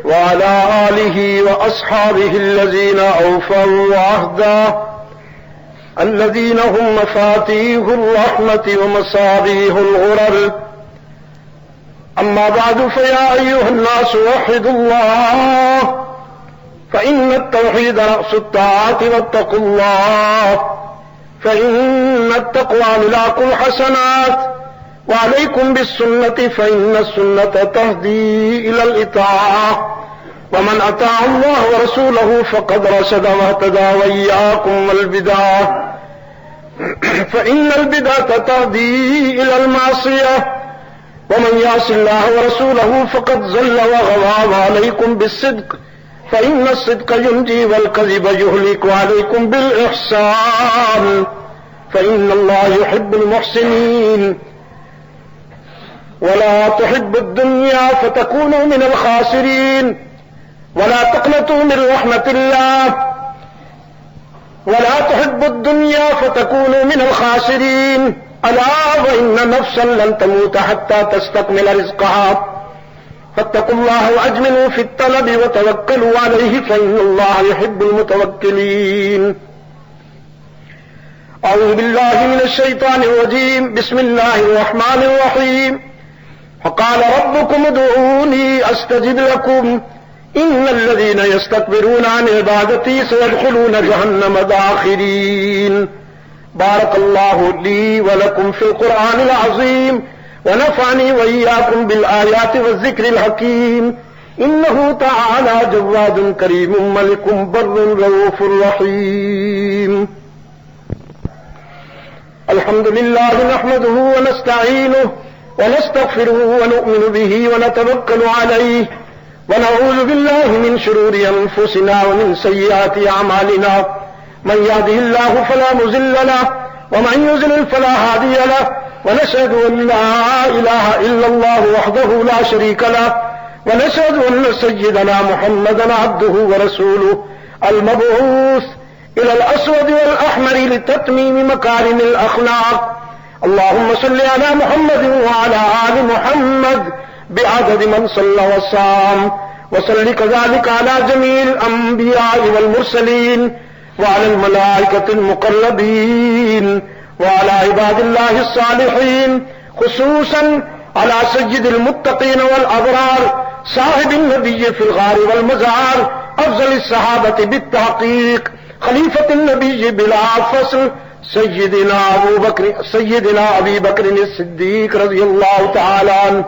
وعلى آله وأصحابه الذين أوفوا عهده الذين هم مفاتيح الرحمة ومصابيح الغرر. أما بعد فيا أيها الناس وحدوا الله فإن التوحيد رأس الطاعات واتقوا الله فإن التقوى ملاك الحسنات وعليكم بالسنة فإن السنة تهدي إلى الإطاعة ومن أطاع الله ورسوله فقد رشد واهتدى وإياكم والبدع فإن البدعة تهدي إلى المعصية ومن يعص الله ورسوله فقد ضل وغوى. وعليكم بالصدق فإن الصدق ينجي والكذب يهلك. وعليكم بالإحسان فإن الله يحب المحسنين. ولا تحبوا الدنيا فتكونوا من الخاسرين. ولا تقنطوا من رحمة الله. ولا تحبوا الدنيا فتكونوا من الخاسرين. ألا وإن نفسا لن تموت حتى تستكمل رزقها فاتقوا الله وأجملوا في الطلب وتوكلوا عليه فإن الله يحب المتوكلين. أعوذ بالله من الشيطان الرجيم. بسم الله الرحمن الرحيم. فقال ربكم ادعوني أستجب لكم إن الذين يستكبرون عن عبادتي سيدخلون جهنم داخرين. بارك الله لي ولكم في القرآن العظيم ونفعني وإياكم بالآيات والذكر الحكيم إنه تعالى جواد كريم ملك بر رؤوف رحيم. الحمد لله نحمده ونستعينه ونستغفره ونؤمن به ونتوكل عليه ونعوذ بالله من شرور أنفسنا ومن سيئات أعمالنا. من يهده الله فلا مضل له ومن يضلل فلا هادي له. ونشهد أن لا إله إلا الله وحده لا شريك له. ونشهد أن سيدنا محمدا عبده ورسوله المبعوث إلى الأسود والأحمر لتتميم مكارم الأخلاق. اللهم صل على محمد وعلى آل محمد بعدد من صلى وصام. وصل كذلك على جميع الأنبياء والمرسلين وعلى الملائكة المقربين وعلى عباد الله الصالحين خصوصا على سيد المتقين والأبرار صاحب النبي في الغار والمزار أفضل الصحابة بالتحقيق خليفة النبي بلا فصل سيدنا أبي بكر الصديق رضي الله تعالى عنه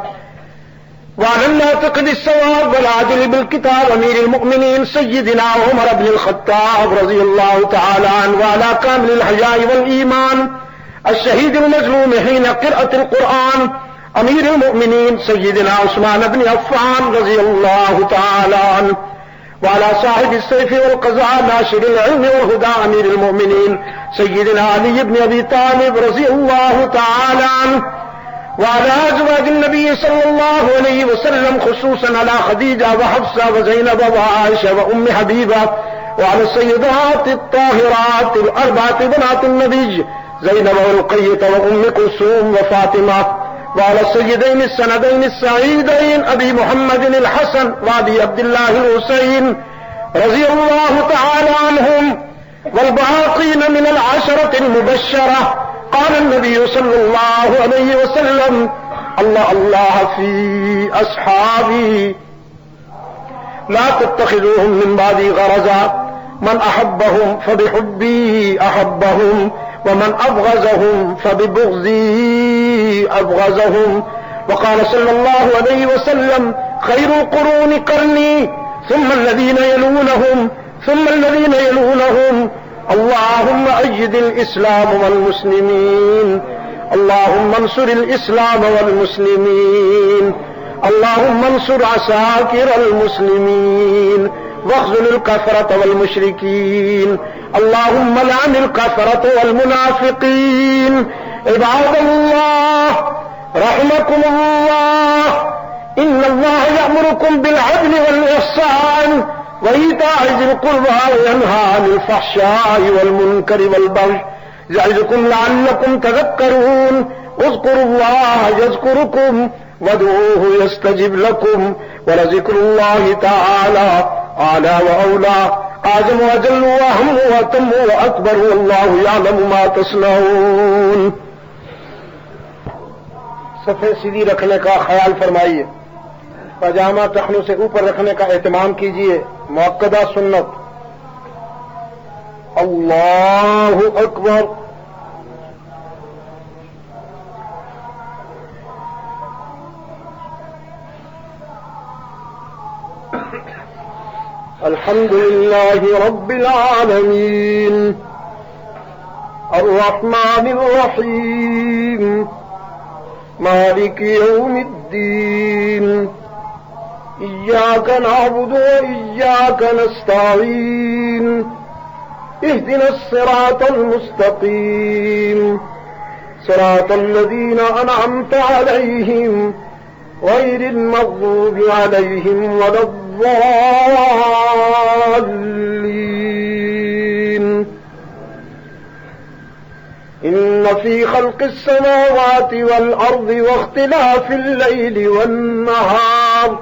وعلى الناطق بالصواب والعادل بالكتاب أمير المؤمنين سيدنا عمر بن الخطاب رضي الله تعالى عنه وعلى كامل الحياء والإيمان الشهيد المظلوم حين قراءة القرآن أمير المؤمنين سيدنا عثمان بن عفان رضي الله تعالى عنه وعلى صاحب السيف والقضاء ناشر العلم والهدى أمير المؤمنين سيدنا علي بن أبي طالب رضي الله تعالى عنه وعلى أزواج النبي صلى الله عليه وسلم خصوصا على خديجة وحفصة وزينب وعائشة وأم حبيبة وعلى السيدات الطاهرات الأربعة بنات النبي زينب ورقية وأم كلثوم وفاطمة وعلى السيدين السندين السعيدين أبي محمد الحسن وأبي عبد الله الحسين رضي الله تعالى عنهم والباقين من العشرة المبشرة. قال النبي صلى الله عليه وسلم الله الله في أصحابي لا تتخذوهم من بعدي غرضا من أحبهم فبحبي أحبهم ومن أبغضهم فببغضي أبغضهم. وقال صلى الله عليه وسلم خير القرون قرني ثم الذين يلونهم ثم الذين يلونهم. اللهم أيد الإسلام والمسلمين اللهم انصر الإسلام والمسلمين اللهم انصر عساكر المسلمين واخذل الكفرة والمشركين. اللهم لعن الكفرة والمنافقين. عباد الله رحمكم الله، إن الله يأمركم بالعدل والإحسان وإيتاء ذي القربى وينهى عن الفحشاء والمنكر والبغي يعظكم لعلكم تذكرون. اذكروا الله يذكركم وادعوه يستجب لكم ولذكر الله تعالى أعلى وأولى أعظم وأجل وأهم وأتم وأكبر والله يعلم ما تصنعون. صفحے سیدھی رکھنے کا خیال فرمائیے، پاجامہ ٹخنوں سے اوپر رکھنے کا اہتمام کیجیے. مؤکدہ سنت. اللہ اکبر. الحمد لله رب العالمين الرحمن الرحيم مالك يوم الدين إياك نعبد وإياك نستعين اهدنا الصراط المستقيم صراط الذين أنعمت عليهم غير المغضوب عليهم ولا الضالين. إن في خلق السماوات والأرض واختلاف الليل والنهار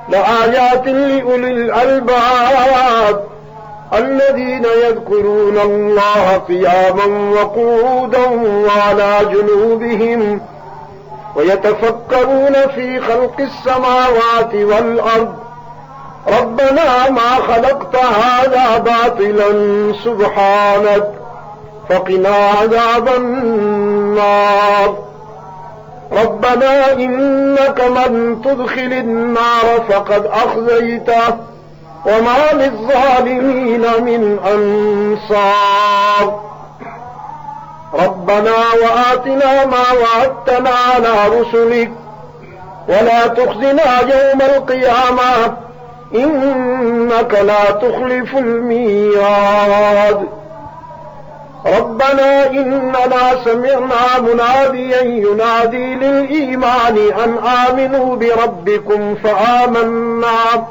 لآيات لأولي الألباب الذين يذكرون الله قياما وقعودا وعلى جنوبهم ويتفكرون في خلق السماوات والأرض ربنا ما خلقت هذا باطلا سبحانك فقنا عذاب النار. ربنا إنك من تدخل النار فقد أخزيته وما للظالمين من أنصار. ربنا وآتنا ما وعدتنا على رسلك ولا تخزنا يوم القيامة إنك لا تخلف الميعاد. ربنا إننا سمعنا مناديا ينادي للإيمان أن آمنوا بربكم فآمنا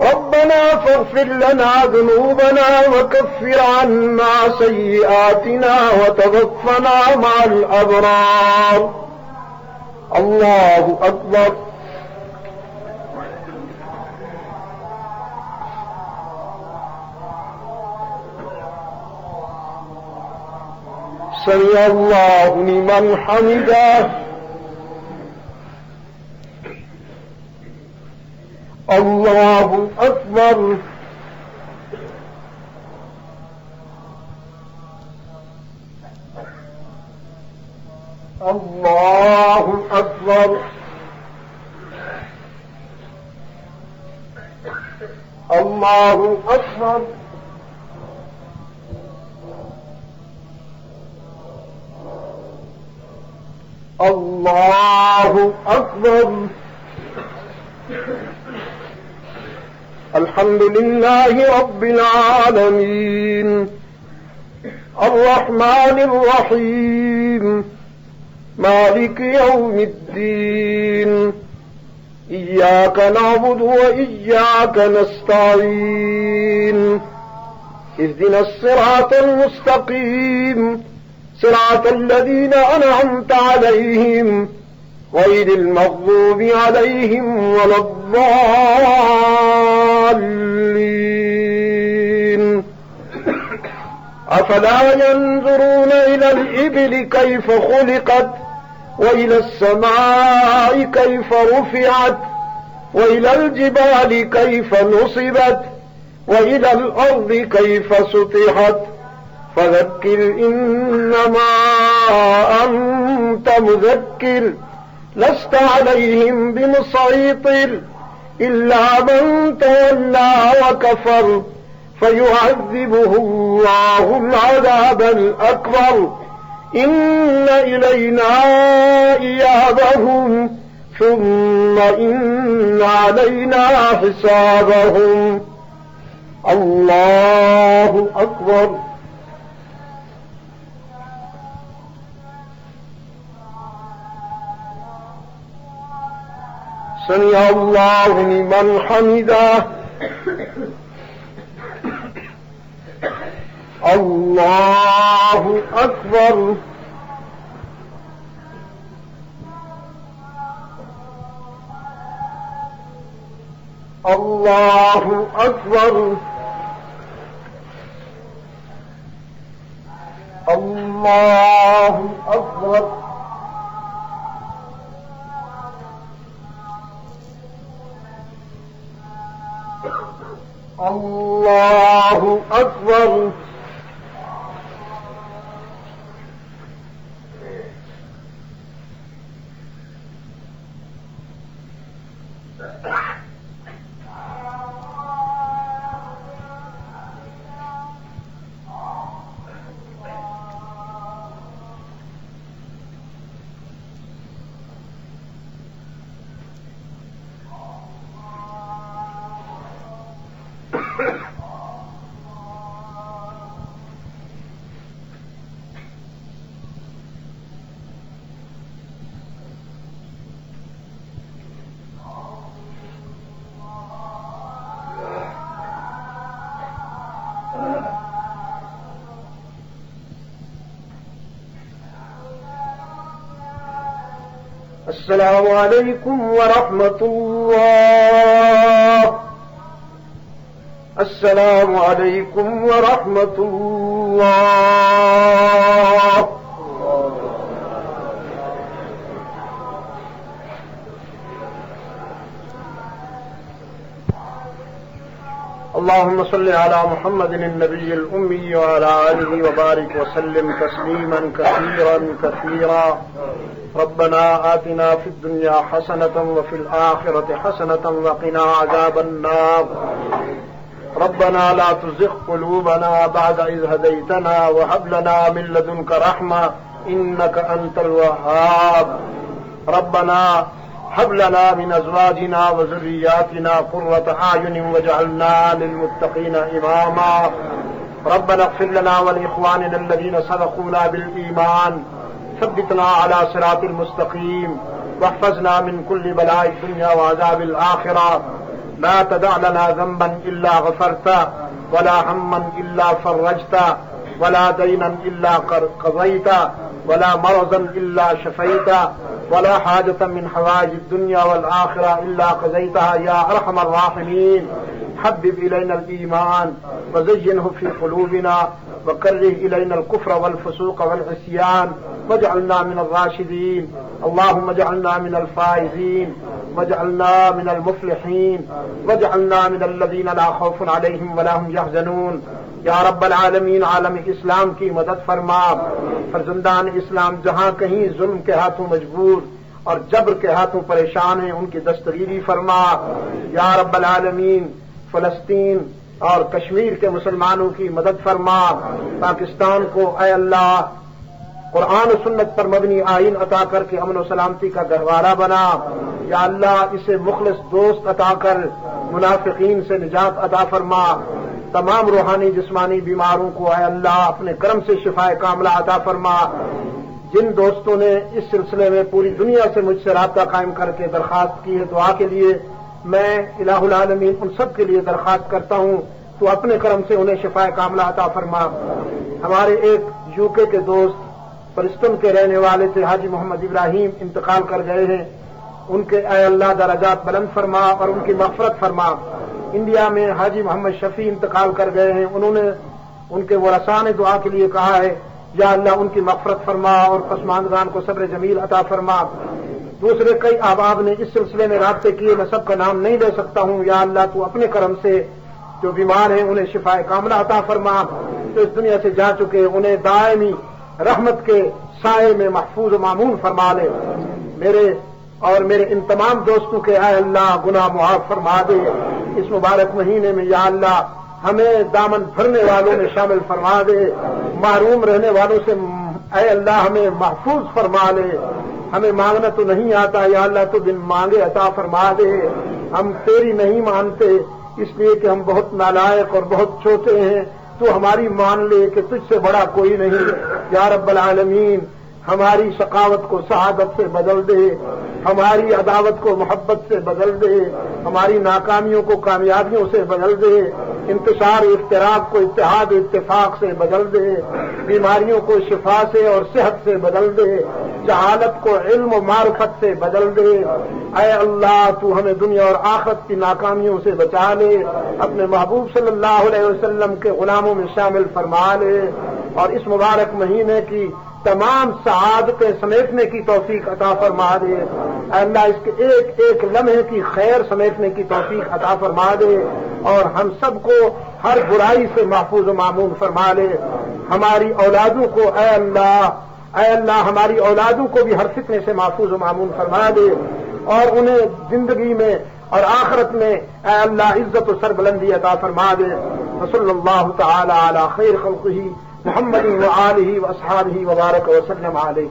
ربنا فاغفر لنا ذنوبنا وكفر عنا سيئاتنا وتوفنا مع الأبرار. الله أكبر. سمع الله لمن حمده. الله أكبر. الله أكبر. الله أكبر. الله أكبر. الحمد لله رب العالمين الرحمن الرحيم مالك يوم الدين إياك نعبد وإياك نستعين اهدنا الصراط المستقيم صراط الذين أنعمت عليهم غير المغضوب عليهم ولا الضالين. أفلا ينظرون إلى الإبل كيف خلقت وإلى السماء كيف رفعت وإلى الجبال كيف نصبت وإلى الأرض كيف سطحت فذكر إنما أنت مذكر لست عليهم بمسيطر إلا من تولى وكفر فيعذبه الله العذاب الأكبر إن إلينا إيابهم ثم إن علينا حسابهم. الله أكبر. سمع الله لمن حمده. الله أكبر. الله أكبر. الله أكبر. الله أكبر. السلام علیکم ورحمۃ اللہ. السلام علیکم ورحمۃ اللہ. اللهم صل على محمد النبي الأمي وعلى آله وبارك وسلم تسليما كثيرا كثيرا. ربنا آتنا في الدنيا حسنة وفي الآخرة حسنة وقنا عذاب النار. ربنا لا تزغ قلوبنا بعد إذ هديتنا وهب لنا من لدنك رحمة إنك أنت الوهاب. ربنا هب لنا من أزواجنا وذرياتنا قرة أعين واجعلنا للمتقين إماما. ربنا اغفر لنا ولإخواننا الذين سبقونا بالإيمان. ثبتنا على صراط المستقيم واحفظنا من كل بلاء الدنيا وعذاب الآخرة. لا تدع لنا ذنبا إلا غفرته ولا هما إلا فرجته ولا دينا إلا قضيته ولا مرضا إلا شفيته ولا حاجة من حوائج الدنيا والآخرة إلا قضيتها يا أرحم الراحمين. حبب إلينا الإيمان وزينه في قلوبنا وكره إلينا الكفر والفسوق والعصيان واجعلنا من الراشدين. اللهم اجعلنا من الفائزين واجعلنا من المفلحين واجعلنا من الذين لا خوف عليهم ولا هم يحزنون. یا رب العالمین عالم اسلام کی مدد فرما. فرزندان اسلام جہاں کہیں ظلم کے ہاتھوں مجبور اور جبر کے ہاتھوں پریشان ہیں ان کی دستگیری فرما. یا رب العالمین فلسطین اور کشمیر کے مسلمانوں کی مدد فرما. پاکستان کو اے اللہ قرآن و سنت پر مبنی آئین عطا کر کے امن و سلامتی کا گہوارہ بنا. یا اللہ اسے مخلص دوست عطا کر منافقین سے نجات عطا فرما. تمام روحانی جسمانی بیماروں کو اے اللہ اپنے کرم سے شفائے کاملہ عطا فرما. جن دوستوں نے اس سلسلے میں پوری دنیا سے مجھ سے رابطہ قائم کر کے درخواست کی ہے دعا کے لیے، میں الہ العالمین ان سب کے لیے درخواست کرتا ہوں تو اپنے کرم سے انہیں شفائے کاملہ عطا فرما. ہمارے ایک یو کے دوست پرستن کے رہنے والے تھے حاجی محمد ابراہیم انتقال کر گئے ہیں. ان کے اے اللہ درجات بلند فرما اور ان کی مغفرت فرما. انڈیا میں حاجی محمد شفیع انتقال کر گئے ہیں. انہوں نے ان کے ورثاء نے دعا کے لیے کہا ہے یا اللہ ان کی مغفرت فرما اور پسماندگان کو صبر جمیل عطا فرما. دوسرے کئی احباب نے اس سلسلے میں رابطے کیے، میں سب کا نام نہیں لے سکتا ہوں. یا اللہ تو اپنے کرم سے جو بیمار ہیں انہیں شفائے کاملہ عطا فرما. جو اس دنیا سے جا چکے انہیں دائمی رحمت کے سائے میں محفوظ و معمون فرما لے. میرے اور میرے ان تمام دوستوں کے اے اللہ گناہ معاف فرما دے. اس مبارک مہینے میں یا اللہ ہمیں دامن بھرنے والوں میں شامل فرما دے. محروم رہنے والوں سے اے اللہ ہمیں محفوظ فرما لے. ہمیں مانگنا تو نہیں آتا، یا اللہ تو بن مانگے عطا فرما دے. ہم تیری نہیں مانتے اس لیے کہ ہم بہت نالائق اور بہت چھوٹے ہیں. تو ہماری مان لے کہ تجھ سے بڑا کوئی نہیں. یا رب العالمین ہماری شقاوت کو سعادت سے بدل دے، ہماری عداوت کو محبت سے بدل دے، ہماری ناکامیوں کو کامیابیوں سے بدل دے، انتشار افتراق کو اتحاد اتفاق سے بدل دے، بیماریوں کو شفا سے اور صحت سے بدل دے، جہالت کو علم و معرفت سے بدل دے. اے اللہ تو ہمیں دنیا اور آخرت کی ناکامیوں سے بچا لے، اپنے محبوب صلی اللہ علیہ وسلم کے غلاموں میں شامل فرما لے، اور اس مبارک مہینے کی تمام سعادتیں سمیٹنے کی توفیق عطا فرما دے. اے اللہ اس کے ایک ایک لمحے کی خیر سمیٹنے کی توفیق عطا فرما دے، اور ہم سب کو ہر برائی سے محفوظ و معمون فرما لے. ہماری اولادوں کو اے اللہ ہماری اولادوں کو بھی ہر فتنے سے محفوظ و معمون فرما دے، اور انہیں زندگی میں اور آخرت میں اے اللہ عزت و سربلندی عطا فرما دے. وصلی اللہ تعالی علی خیر خلقہ محمد وآلہ واصحابہ وبارک وسلم علیہ.